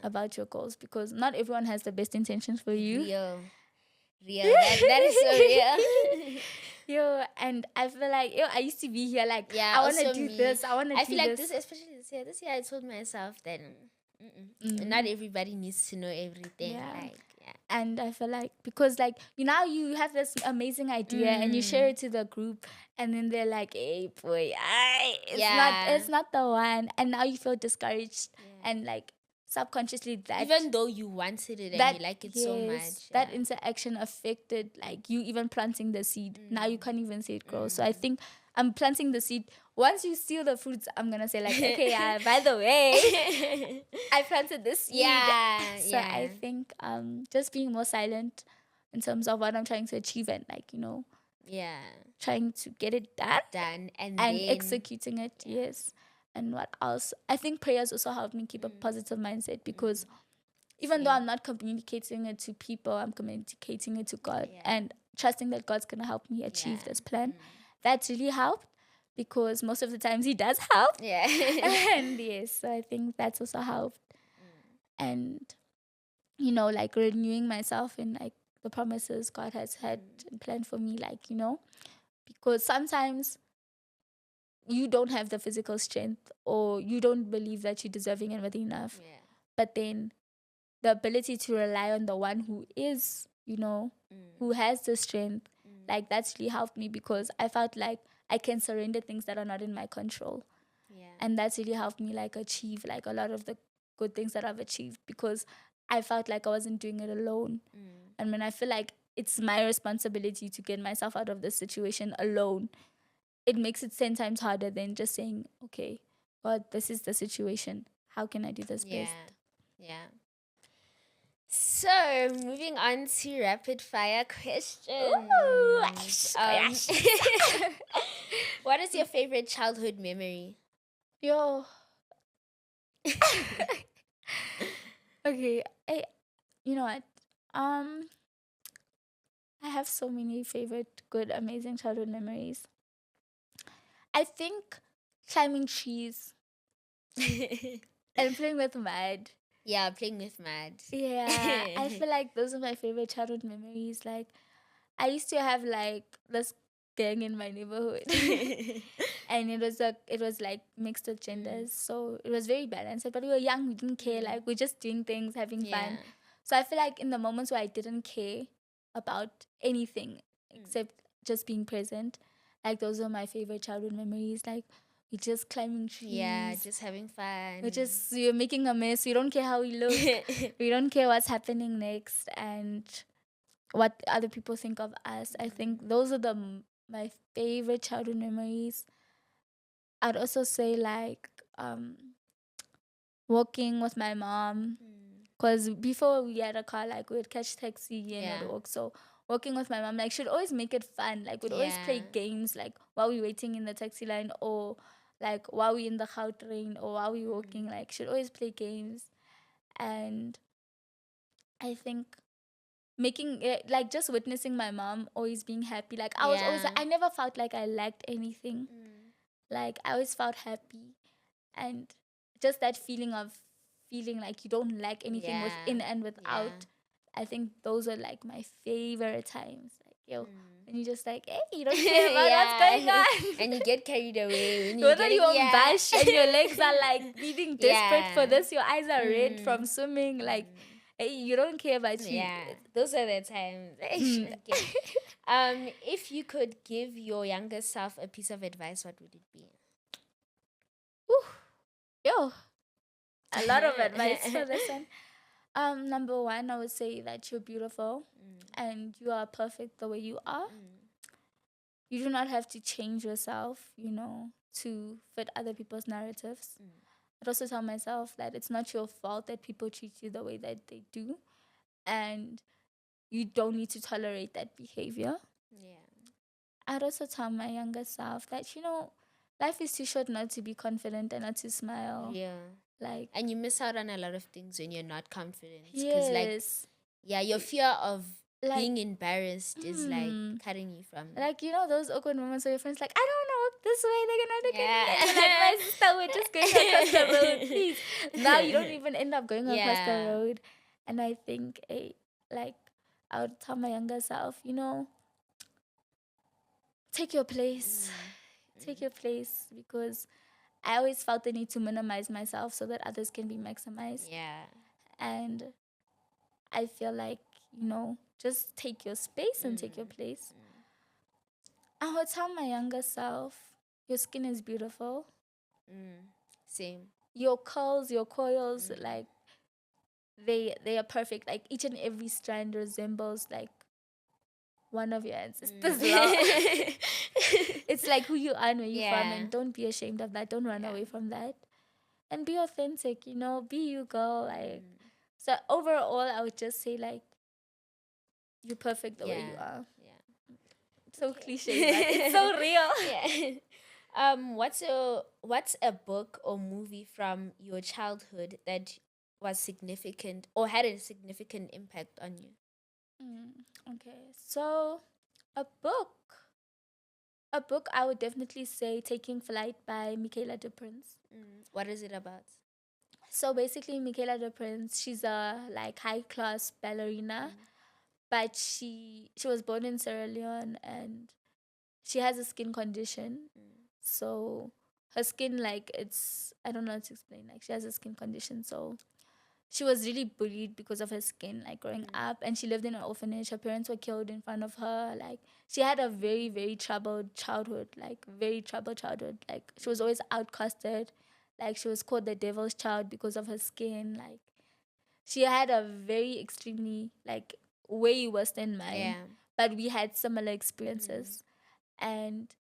about your goals, because not everyone has the best intentions for you. Real. That is so real. And I feel like, I used to be here like, I want to do me. this, I want to do this. I feel like this, especially this year, I told myself that not everybody needs to know everything. And I feel like, because like, you have this amazing idea and you share it to the group, and then they're like, hey boy, it's not the one, and now you feel discouraged and like subconsciously that, even though you wanted it and you like it so much, that interaction affected like you even planting the seed. Now you can't even see it grow. So I think I'm planting the seed. Once you see the fruits, I'm gonna say like, okay, by the way, I planted this seed. So I think just being more silent in terms of what I'm trying to achieve, and like trying to get it done and executing it. Yes. And what else? I think prayers also help me keep a positive mindset, because even though I'm not communicating it to people, I'm communicating it to God and trusting that God's going to help me achieve this plan. That's really helped, because most of the times He does help. And yes, so I think that's also helped. And, like renewing myself in like the promises God has had and planned for me, like, because sometimes you don't have the physical strength, or you don't believe that you're deserving and worthy enough. But then the ability to rely on the one who is, who has the strength, like that's really helped me, because I felt like I can surrender things that are not in my control. And that's really helped me like achieve like a lot of the good things that I've achieved, because I felt like I wasn't doing it alone. And when I feel like it's my responsibility to get myself out of this situation alone, it makes it 10 times harder than just saying, okay, God, this is the situation. How can I do this best? So, moving on to rapid fire questions. What is your favorite childhood memory? Okay, you know what? I have so many favorite, good, amazing childhood memories. I think climbing trees and playing with mud. Playing with mud. I feel like those are my favorite childhood memories. Like, I used to have like this gang in my neighborhood, and it was like mixed with genders, so it was very balanced. But we were young, we didn't care. Like, we're just doing things, having fun. So I feel like in the moments where I didn't care about anything except just being present, like those are my favorite childhood memories. Like, we're just climbing trees. Just having fun. We're making a mess. We don't care how we look. We don't care what's happening next and what other people think of us. I think those are my favorite childhood memories. I'd also say like walking with my mom, because before we had a car, like we would catch taxi and we'd walk. So walking with my mom, like, she'd always make it fun. Like, we'd always play games, like, while we're waiting in the taxi line, or like while we're in the Gautrain, or while we're walking. Like, she'd always play games. And I think making it, like, just witnessing my mom always being happy. Like, I was always, I never felt like I lacked anything. Like, I always felt happy. And just that feeling of feeling like you don't lack anything within and without. I think those are like my favorite times. Like, yo, when you just like, hey, you don't care about what's going on. And you get carried away. When Whether you're on bash and your legs are like bleeding desperate for this, your eyes are red from swimming, like, hey, you don't care about you. Yeah, those are the times. If you could give your younger self a piece of advice, what would it be? Yo, a lot of advice for this one. Number one, I would say that you're beautiful and you are perfect the way you are. You do not have to change yourself, to fit other people's narratives. I'd also tell myself that it's not your fault that people treat you the way that they do, and you don't need to tolerate that behavior. I'd also tell my younger self that, life is too short not to be confident and not to smile. Like, and you miss out on a lot of things when you're not confident. Yes. Like, your fear of being embarrassed is like cutting you from. Like, those awkward moments where your friends like, I don't know, this way they're gonna look at me. And you're like, my sister, we're just going across the road, please. Now you don't even end up going across the road. And I think, like, I would tell my younger self, take your place. Take your place, because I always felt the need to minimize myself so that others can be maximized. And I feel like, just take your space and take your place. I would tell my younger self, your skin is beautiful. Same. Your curls, your coils, like, they are perfect. Like, each and every strand resembles, like, one of your ancestors. It's like who you are and where you're from, and don't be ashamed of that. Don't run away from that, and be authentic. Be you, girl. Like, so overall, I would just say, like, you're perfect the way you are. It's so cliche, but it's so real. What's a book or movie from your childhood that was significant or had a significant impact on you? Okay, so a book I would definitely say Taking Flight by Michaela de Prince. What is it about? So basically, Michaela de Prince, she's a like high class ballerina, but she was born in Sierra Leone and she has a skin condition. So her skin, like, I don't know how to explain. Like, she has a skin condition, so she was really bullied because of her skin, like, growing up, and she lived in an orphanage. Her parents were killed in front of her. Like, she had a very, very troubled childhood, like, very troubled childhood. Like, she was always outcasted. Like, she was called the devil's child because of her skin. Like, she had a very extremely, like, way worse than mine. But we had similar experiences. And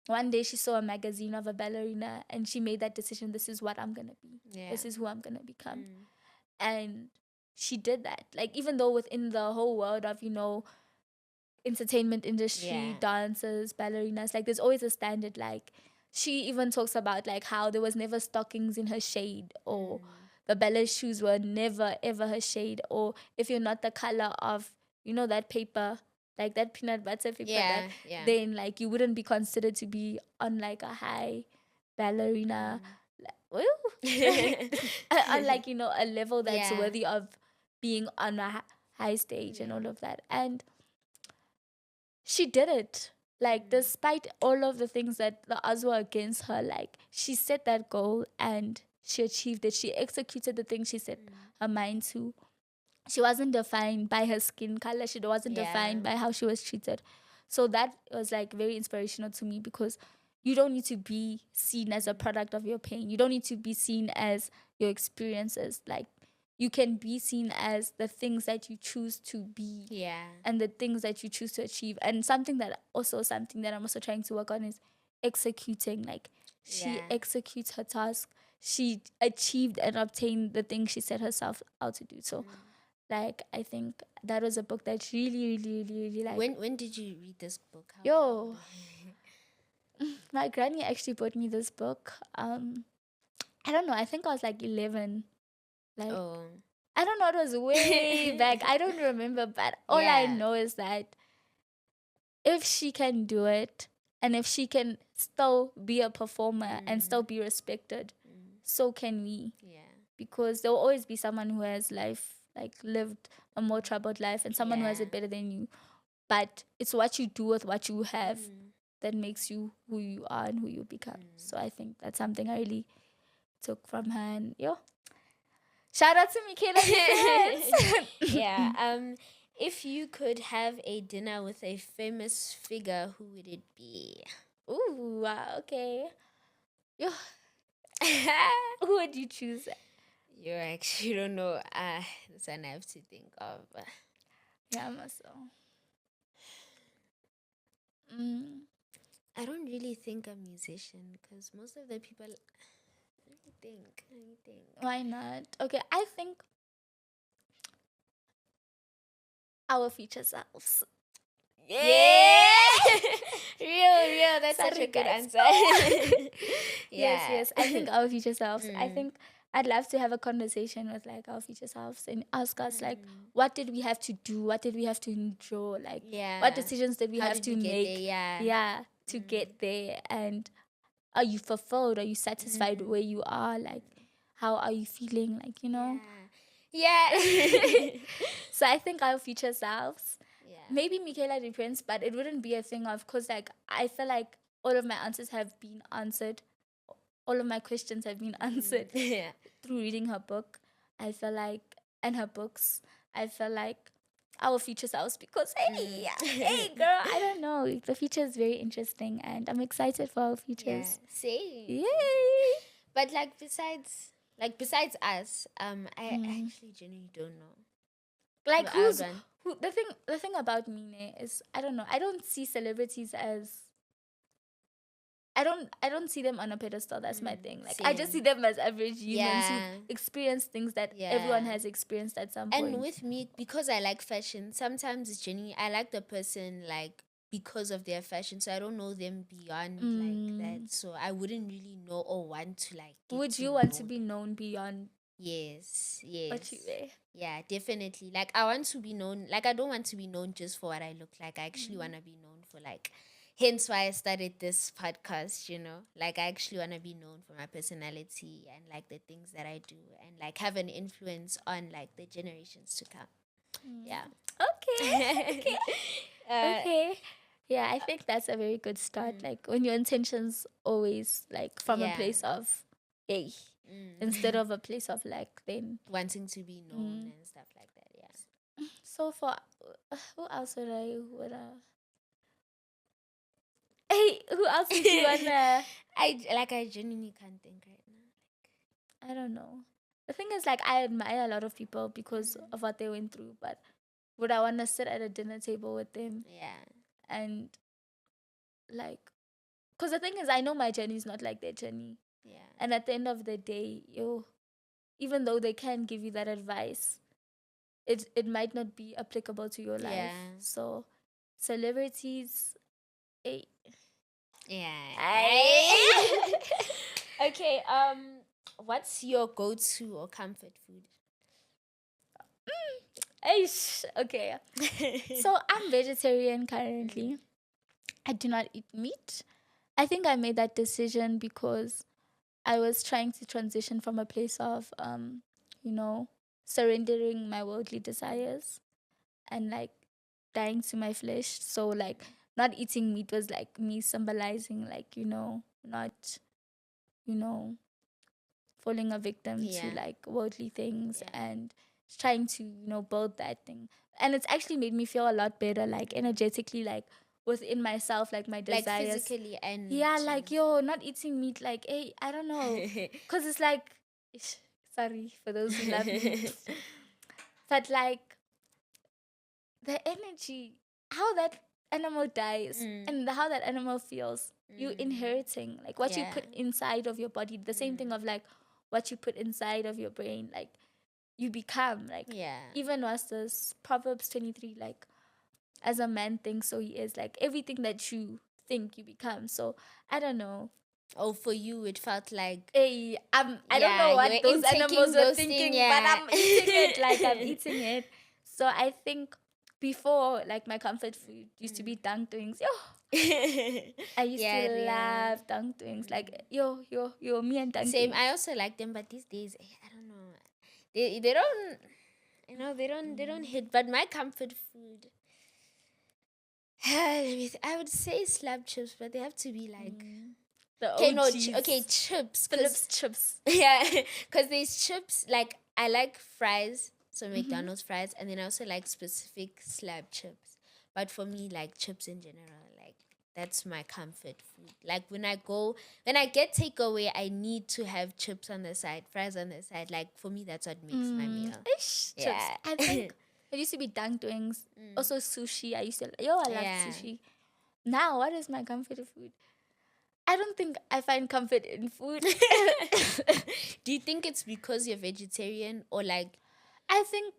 one day she saw a magazine of a ballerina and she made that decision, this is what I'm going to be. This is who I'm going to become. And she did that. Like, even though within the whole world of, entertainment industry, dancers, ballerinas, like, there's always a standard. Like, she even talks about, like, how there was never stockings in her shade, or the ballet shoes were never, ever her shade, or if you're not the color of, that paper, like that peanut butter paper, then, like, you wouldn't be considered to be on, like, a high ballerina. On, like, a level that's worthy of being on a high stage and all of that. And she did it. Like, despite all of the things that the odds were against her, like, she set that goal and she achieved it. She executed the thing she set her mind to. She wasn't defined by her skin color. She wasn't defined by how she was treated. So that was, like, very inspirational to me, because you don't need to be seen as a product of your pain. You don't need to be seen as your experiences. Like, you can be seen as the things that you choose to be, and the things that you choose to achieve. And something that I'm also trying to work on is executing. Like, she executes her task. She achieved and obtained the thing she set herself out to do. So Like, I think that was a book that really, really, really, really like. When did you read this book? Yo, my granny actually bought me this book. I don't know. I think I was like 11. Like, I don't know. It was way back. I don't remember, but all I know is that if she can do it, and if she can still be a performer and still be respected, so can we. Yeah. Because there will always be someone who has lived a more troubled life, and someone who has it better than you. But it's what you do with what you have that makes you who you are and who you become. So I think that's something I really took from her. And shout out to Michaela. Yeah. If you could have a dinner with a famous figure, who would it be? Ooh, wow, okay. Who would you choose? You actually don't know. This one I have to think of. Yeah, myself. I don't really think a musician, because most of the people. Let me think. Why not? Okay, I think our future selves. Yeah. Real. That's such a good answer. Yes. I think our future selves. I think I'd love to have a conversation with like our future selves and ask us like, what did we have to do? What did we have to endure? Like, what decisions did we have to make? To get there. And are you fulfilled? Are you satisfied where you are? Like, how are you feeling? Like, Yeah. So I think our future selves. Maybe Michaela depends, but it wouldn't be a thing of, because like I feel like all of my answers have been answered. All of my questions have been answered through reading her book. I feel like, and her books, I feel like our future selves, because hey girl, I don't know. The future is very interesting and I'm excited for our futures. Same. Yay! But like besides us, I actually genuinely don't know. Like the thing about me is, I don't know. I don't see celebrities as, I don't see them on a pedestal. That's my thing. Like, I just see them as average humans who experience things that everyone has experienced at some point. And with me, because I like fashion, sometimes it's genuinely, I like the person like because of their fashion. So I don't know them beyond like that. So I wouldn't really know or want to like. Would you want to be known beyond? Yes. What you wear? Yeah, definitely. Like, I want to be known. Like, I don't want to be known just for what I look like. I actually want to be known for like. Hence why I started this podcast, Like, I actually want to be known for my personality and, like, the things that I do. And, like, have an influence on, like, the generations to come. Yeah. Okay. Okay. Yeah, I think that's a very good start. Like, when your intentions always, like, from a place of, hey, instead of a place of, like, then wanting to be known and stuff like that, yeah. So, for, who else would Hey, who else would you wanna? I genuinely can't think right now. I don't know. The thing is, like, I admire a lot of people because of what they went through, but would I want to sit at a dinner table with them? Yeah. And, like, because the thing is, I know my journey is not like their journey. Yeah. And at the end of the day, even though they can give you that advice, it might not be applicable to your life. So, celebrities, hey. Yeah. Okay. What's your go-to or comfort food? Okay. So I'm vegetarian currently. I do not eat meat. I think I made that decision because I was trying to transition from a place of surrendering my worldly desires and like dying to my flesh. So like not eating meat was like me symbolizing like, not, falling a victim to like worldly things and trying to, build that thing. And it's actually made me feel a lot better, like energetically, like within myself, like my desires. Like physically and... Yeah, like, not eating meat, like, hey, I don't know. Because it's like, sorry for those who love meat. But like, the energy, how that animal dies and how that animal feels, you inheriting, like what you put inside of your body, the same thing of like what you put inside of your brain, like you become. Like, even was this Proverbs 23, like, as a man thinks, so he is. Like, everything that you think, you become. So, I don't know. Oh, for you, it felt like... Hey, I don't know what those animals were thinking, but I'm eating it. Like, I'm eating it. So, I think before, like, my comfort food used to be dunk twings. Yo, I used to love dunk twings. Like, yo, me and dunk Same, twings. I also like them, but these days, I don't know. They don't, you know, they don't hit. But my comfort food, I would say slab chips, but they have to be like... chips. Phillips chips. Yeah, because there's chips, like, I like fries, so McDonald's fries, and then I also like specific slab chips. But for me, like, chips in general, like, that's my comfort food. Like, when I get takeaway, I need to have chips on the side, fries on the side. Like, for me, that's what makes my meal. Chips. I think it used to be dunk twings. Also sushi. I love sushi. Now, what is my comfort food? I don't think I find comfort in food. Do you think it's because you're vegetarian, or like... I think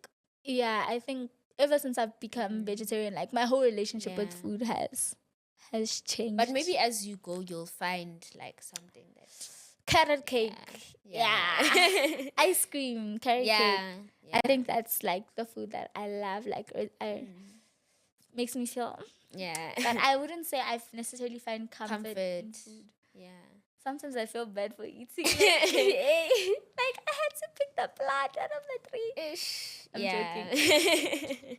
ever since I've become vegetarian, like, my whole relationship with food has changed. But maybe as you go, you'll find like something that... Carrot cake. Yeah. Ice cream, carrot cake. I think that's like the food that I love. Like, makes me feel... But I wouldn't say I've necessarily find comfort in food. Sometimes I feel bad for eating. Like, I had to pick the plant out of the tree. I'm joking.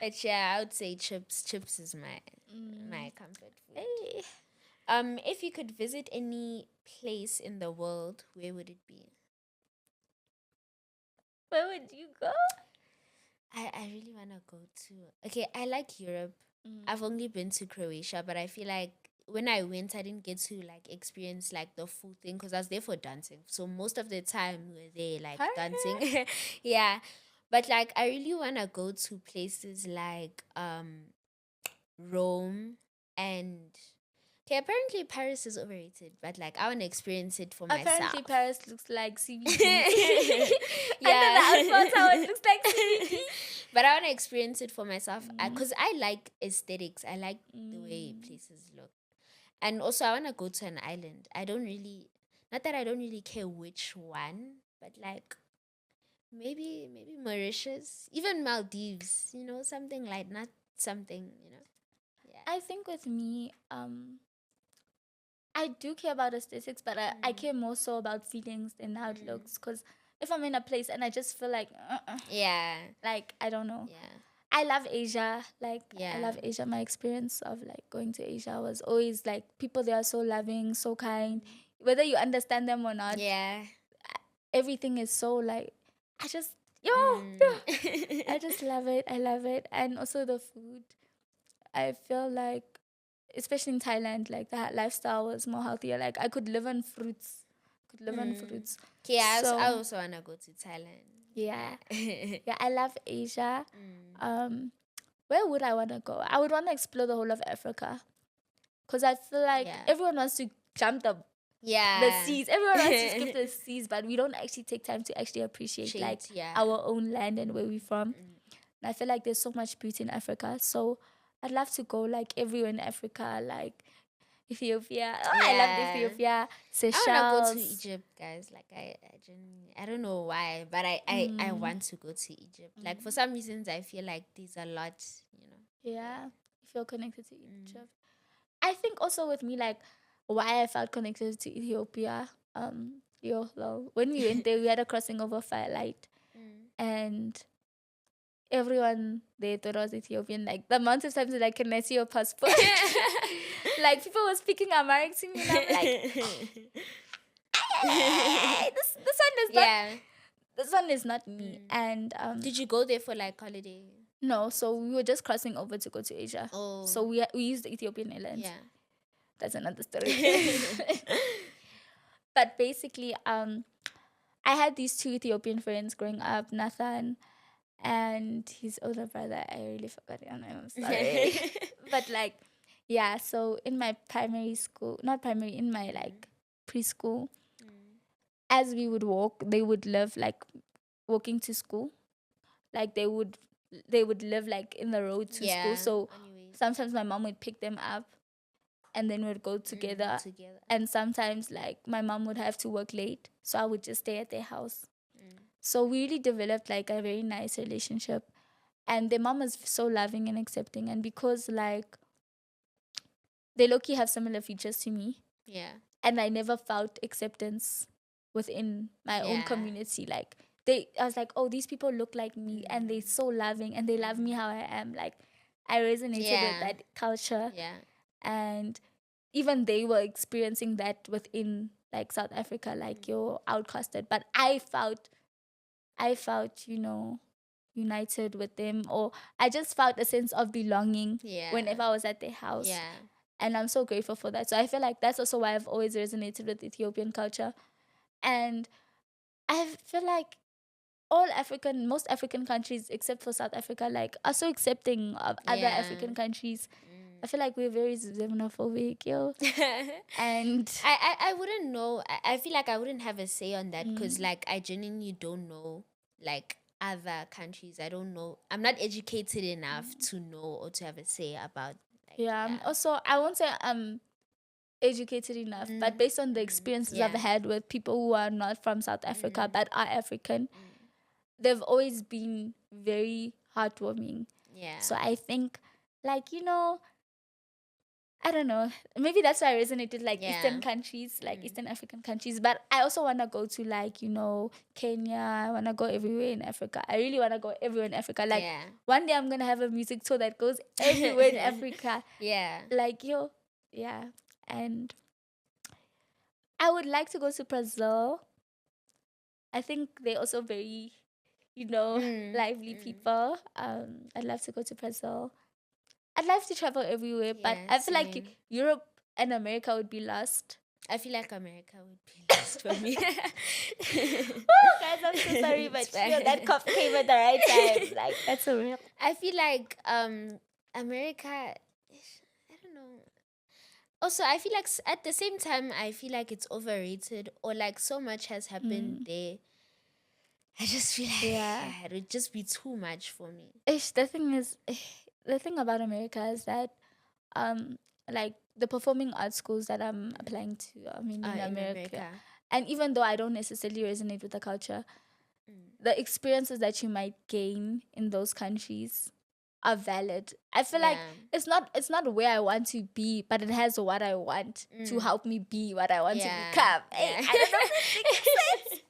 But I would say chips. Chips is my comfort food. Hey. If you could visit any place in the world, where would it be? Where would you go? I really want to go to... Okay, I like Europe. I've only been to Croatia, but I feel like when I went, I didn't get to like experience like the full thing, because I was there for dancing. So most of the time we were there like dancing. But like, I really want to go to places like Rome and... Okay, apparently Paris is overrated, but like, I want to experience it for myself. Apparently Paris looks like CBD. And then the Eiffel Tower looks like CBD. But I want to experience it for myself, because I like aesthetics. I like the way places look. And also, I want to go to an island. Not that I don't really care which one, but like, maybe Mauritius, even Maldives, something like, not something, I think with me, I do care about aesthetics, but I care more so about feelings than how it looks. Because if I'm in a place and I just feel like, like, I don't know. I love Asia. Like, I love Asia. My experience of like going to Asia was always like, people there are so loving, so kind. Whether you understand them or not. Everything is so like, I just love it. I love it. And also the food. I feel like, especially in Thailand, like, the lifestyle was more healthier. Like, I could live on fruits. I also want to go to Thailand. Yeah, I love Asia. Where would I want to go? I would want to explore the whole of Africa, because I feel like everyone wants to jump the seas. Everyone wants to skip the seas, but we don't actually take time to actually appreciate our own land and where we're from. And I feel like there's so much beauty in Africa. So I'd love to go like everywhere in Africa, like Ethiopia. I love Ethiopia. Seychelles. I want to go to Egypt, guys. Like, I don't know why, but I want to go to Egypt. Like, for some reasons, I feel like there's a lot, Yeah, you feel connected to Egypt. I think also with me, like, why I felt connected to Ethiopia. When we went there, we had a crossing over firelight, and everyone they thought I was Ethiopian. Like, the amount of times that I can see your passport. Like, people were speaking Amharic to me, and I'm like, this one is not me. And did you go there for like holiday? No, so we were just crossing over to go to Asia. So we used the Ethiopian Airlines. That's another story. But basically, I had these two Ethiopian friends growing up, Nathan and his older brother. I really forgot your name, I'm sorry. But like, so in my in my like preschool, as we would walk, they would live like walking to school. Like they would live like in the road to school. So sometimes my mom would pick them up and then we'd go together. And sometimes like my mom would have to work late, so I would just stay at their house. So we really developed like a very nice relationship. And their mom was so loving and accepting. And because like they low-key have similar features to me. Yeah. And I never felt acceptance within my own community. Like I was like, oh, these people look like me and they're so loving and they love me how I am. Like I resonated with that culture. Yeah. And even they were experiencing that within like South Africa, like you're outcasted. But I felt, you know, united with them, or I just felt a sense of belonging whenever I was at their house. Yeah. And I'm so grateful for that. So I feel like that's also why I've always resonated with Ethiopian culture. And I feel like most African countries except for South Africa, like are so accepting of other African countries. I feel like we're very xenophobic, yo. And I wouldn't know. I feel like I wouldn't have a say on that because like I genuinely don't know like other countries. I don't know. I'm not educated enough to know or to have a say about like, also I won't say I'm educated enough, but based on the experiences I've had with people who are not from South Africa but are African, they've always been very heartwarming. Yeah. So I think like, you know, I don't know. Maybe that's why I resonated like Eastern countries, like Eastern African countries. But I also want to go to like, you know, Kenya. I want to go everywhere in Africa. I really want to go everywhere in Africa. Like one day I'm going to have a music tour that goes everywhere in Africa. Yeah. Like, yo, yeah. And I would like to go to Brazil. I think they're also very, you know, lively people. I'd love to go to Brazil. I'd love to travel everywhere, but I feel like Europe and America would be lost. I feel like America would be lost for me. Oh, guys, I'm so sorry, but you know, that cough came at the right time. Like, that's so real. I feel like America, I don't know. Also, I feel like at the same time, I feel like it's overrated or like so much has happened there. I just feel like it would just be too much for me. The thing about America is that like the performing arts schools that I'm applying to, I mean, in America. And even though I don't necessarily resonate with the culture, the experiences that you might gain in those countries are valid. I feel like it's not where I want to be, but it has what I want to help me be what I want to become. Hey, I don't know if it makes sense.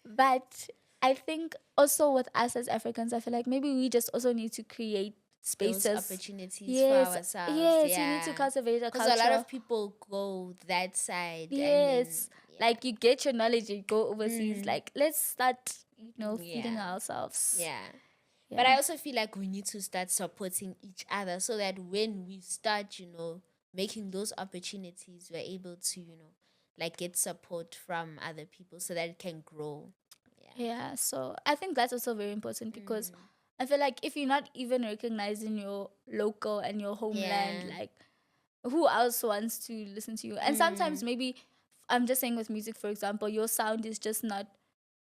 But I think also with us as Africans, I feel like maybe we just also need to create spaces, those opportunities for ourselves. Yes, we need to cultivate a culture. Because a lot of people go that side. Yes, and then, like you get your knowledge, you go overseas. Like let's start, you know, feeding ourselves. Yeah. But I also feel like we need to start supporting each other so that when we start, you know, making those opportunities, we're able to, you know, like get support from other people so that it can grow. Yeah, so I think that's also very important because I feel like if you're not even recognizing your local and your homeland, like who else wants to listen to you? And sometimes maybe, I'm just saying with music, for example, your sound is just not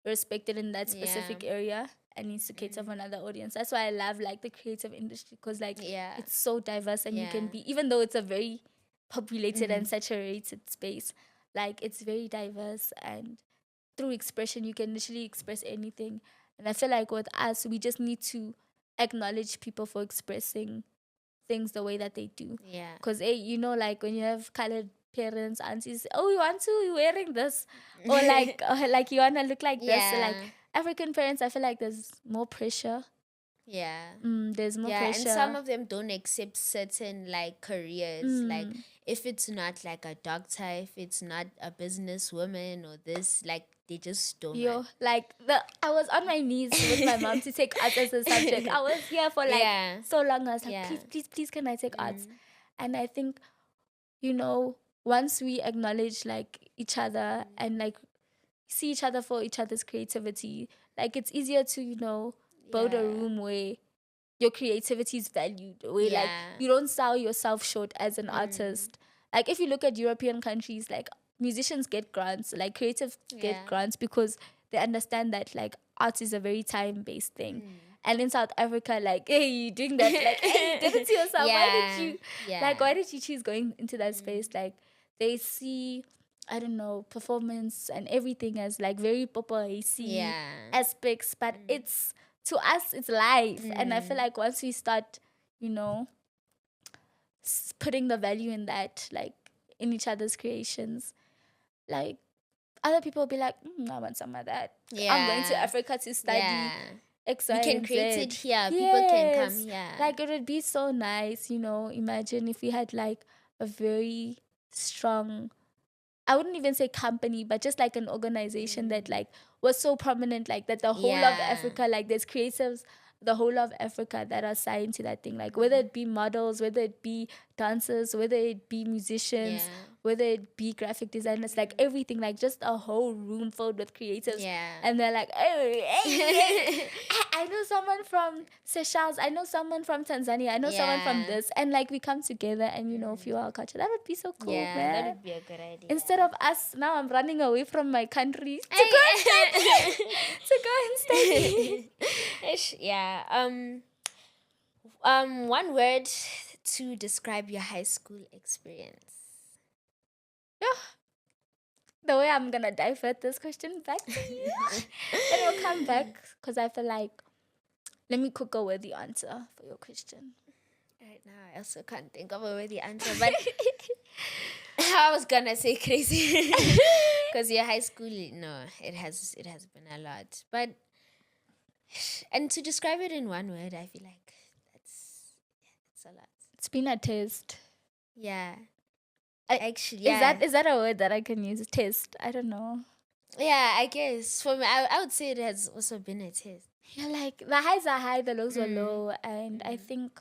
respected in that specific area and needs to cater for another audience. That's why I love like the creative industry because like it's so diverse and you can be, even though it's a very populated and saturated space, like it's very diverse, and through expression you can literally express anything. And I feel like with us, we just need to acknowledge people for expressing things the way that they do. Yeah. Because, you know, like when you have colored parents, aunties, oh, you want to, you're wearing this. Or like you want to look like this. So, like African parents, I feel like there's more pressure. Yeah. There's more pressure. And some of them don't accept certain like careers. Like if it's not like a doctor, if it's not a businesswoman or this, like they just don't. Like I was on my knees with my mom to take arts as a subject. I was here for like so long. I was like, please, can I take arts? And I think, you know, once we acknowledge like each other and like see each other for each other's creativity, like it's easier to, you know, build a room where your creativity is valued, where like you don't sell yourself short as an artist. Like if you look at European countries, like musicians get grants, like creatives get grants because they understand that like art is a very time-based thing. And in South Africa, like, hey, you doing that? Like, hey, you did it to yourself. Why did you choose going into that space? Like, they see, I don't know, performance and everything as like very see aspects, but it's, to us, it's life. And I feel like once we start, you know, putting the value in that, like in each other's creations, like other people will be like, I want some of that. I'm going to Africa to study. X, Y, you can and create Z. it here. People can come here. Like, it would be so nice, you know. Imagine if we had like a very strong, I wouldn't even say company, but just like an organization that like was so prominent, like that the whole of Africa, like there's creatives, the whole of Africa that are signed to that thing, like whether it be models, whether it be dancers, whether it be musicians, whether it be graphic designers, like everything, like just a whole room filled with creatives. And they're like, hey, I know someone from Seychelles, I know someone from Tanzania, I know someone from this, and like we come together and, you know, fuel our culture. That would be so cool, man. That would be a good idea. Instead of us, now I'm running away from my country to go and study. To go and study. One word to describe your high school experience. The way I'm gonna divert this question back to you, then we'll come back, because I feel like, let me cook a worthy answer for your question. Right now, I also can't think of a worthy answer, but I was gonna say crazy, because your high school, no, it has been a lot, but and to describe it in one word, I feel like that's a lot. It's been a test. Yeah. Actually, is that a word that I can use? Test. I don't know. Yeah, I guess for me, I would say it has also been a test. Yeah, like the highs are high, the lows are low, and I think,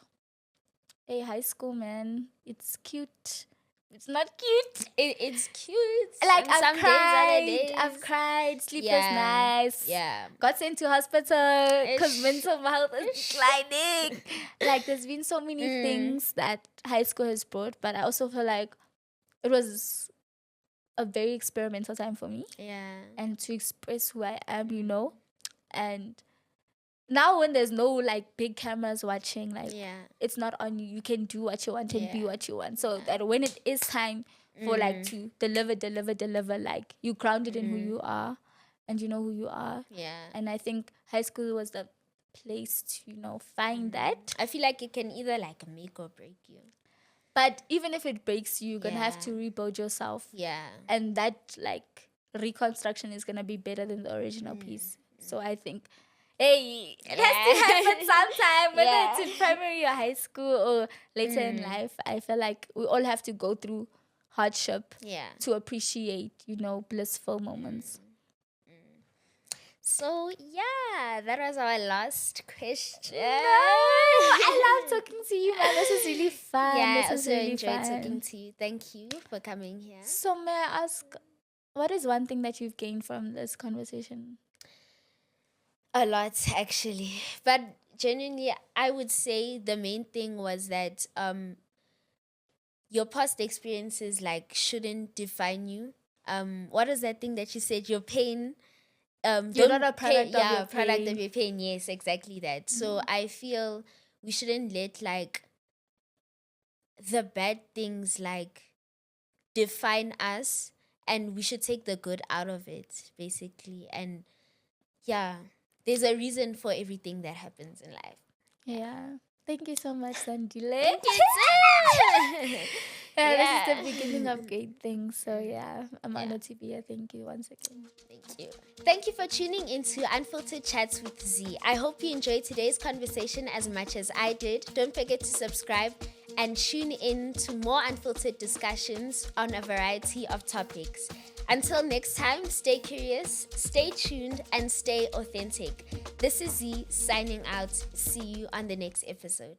hey, high school, man, it's cute. It's not cute. It's cute. Like, I've cried. Sleepless nights. Yeah. Got sent to hospital because mental health is declining. Like, there's been so many things that high school has brought, but I also feel like it was a very experimental time for me. Yeah. And to express who I am, you know. And now when there's no like big cameras watching, like it's not on you. You can do what you want and be what you want. So that when it is time for like to deliver, like you grounded in who you are and you know who you are. Yeah. And I think high school was the place to, you know, find that. I feel like it can either like make or break you. But even if it breaks you, you're gonna have to rebuild yourself. Yeah. And that like reconstruction is gonna be better than the original piece. So I think, hey, it has to happen sometime, whether it's in primary or high school or later in life. I feel like we all have to go through hardship to appreciate, you know, blissful moments. So, that was our last question. No, I love talking to you, man. This is really fun. Yeah, this I also really enjoyed fun. talking to you. Thank you for coming here. So, may I ask, what is one thing that you've gained from this conversation? A lot, actually. But genuinely, I would say the main thing was that your past experiences like shouldn't define you. What is that thing that you said? Your pain. You're not a product of your product of your pain. Yes, exactly that. So I feel we shouldn't let like the bad things like define us, and we should take the good out of it, basically. And there's a reason for everything that happens in life. Yeah. Thank you so much, Sandile. Thank you too. This is the beginning of great things. So I'm honored to be here. Thank you once again. Thank you. Thank you for tuning into Unfiltered Chats with Zee. I hope you enjoyed today's conversation as much as I did. Don't forget to subscribe and tune in to more unfiltered discussions on a variety of topics. Until next time, stay curious, stay tuned, and stay authentic. This is Zee signing out. See you on the next episode.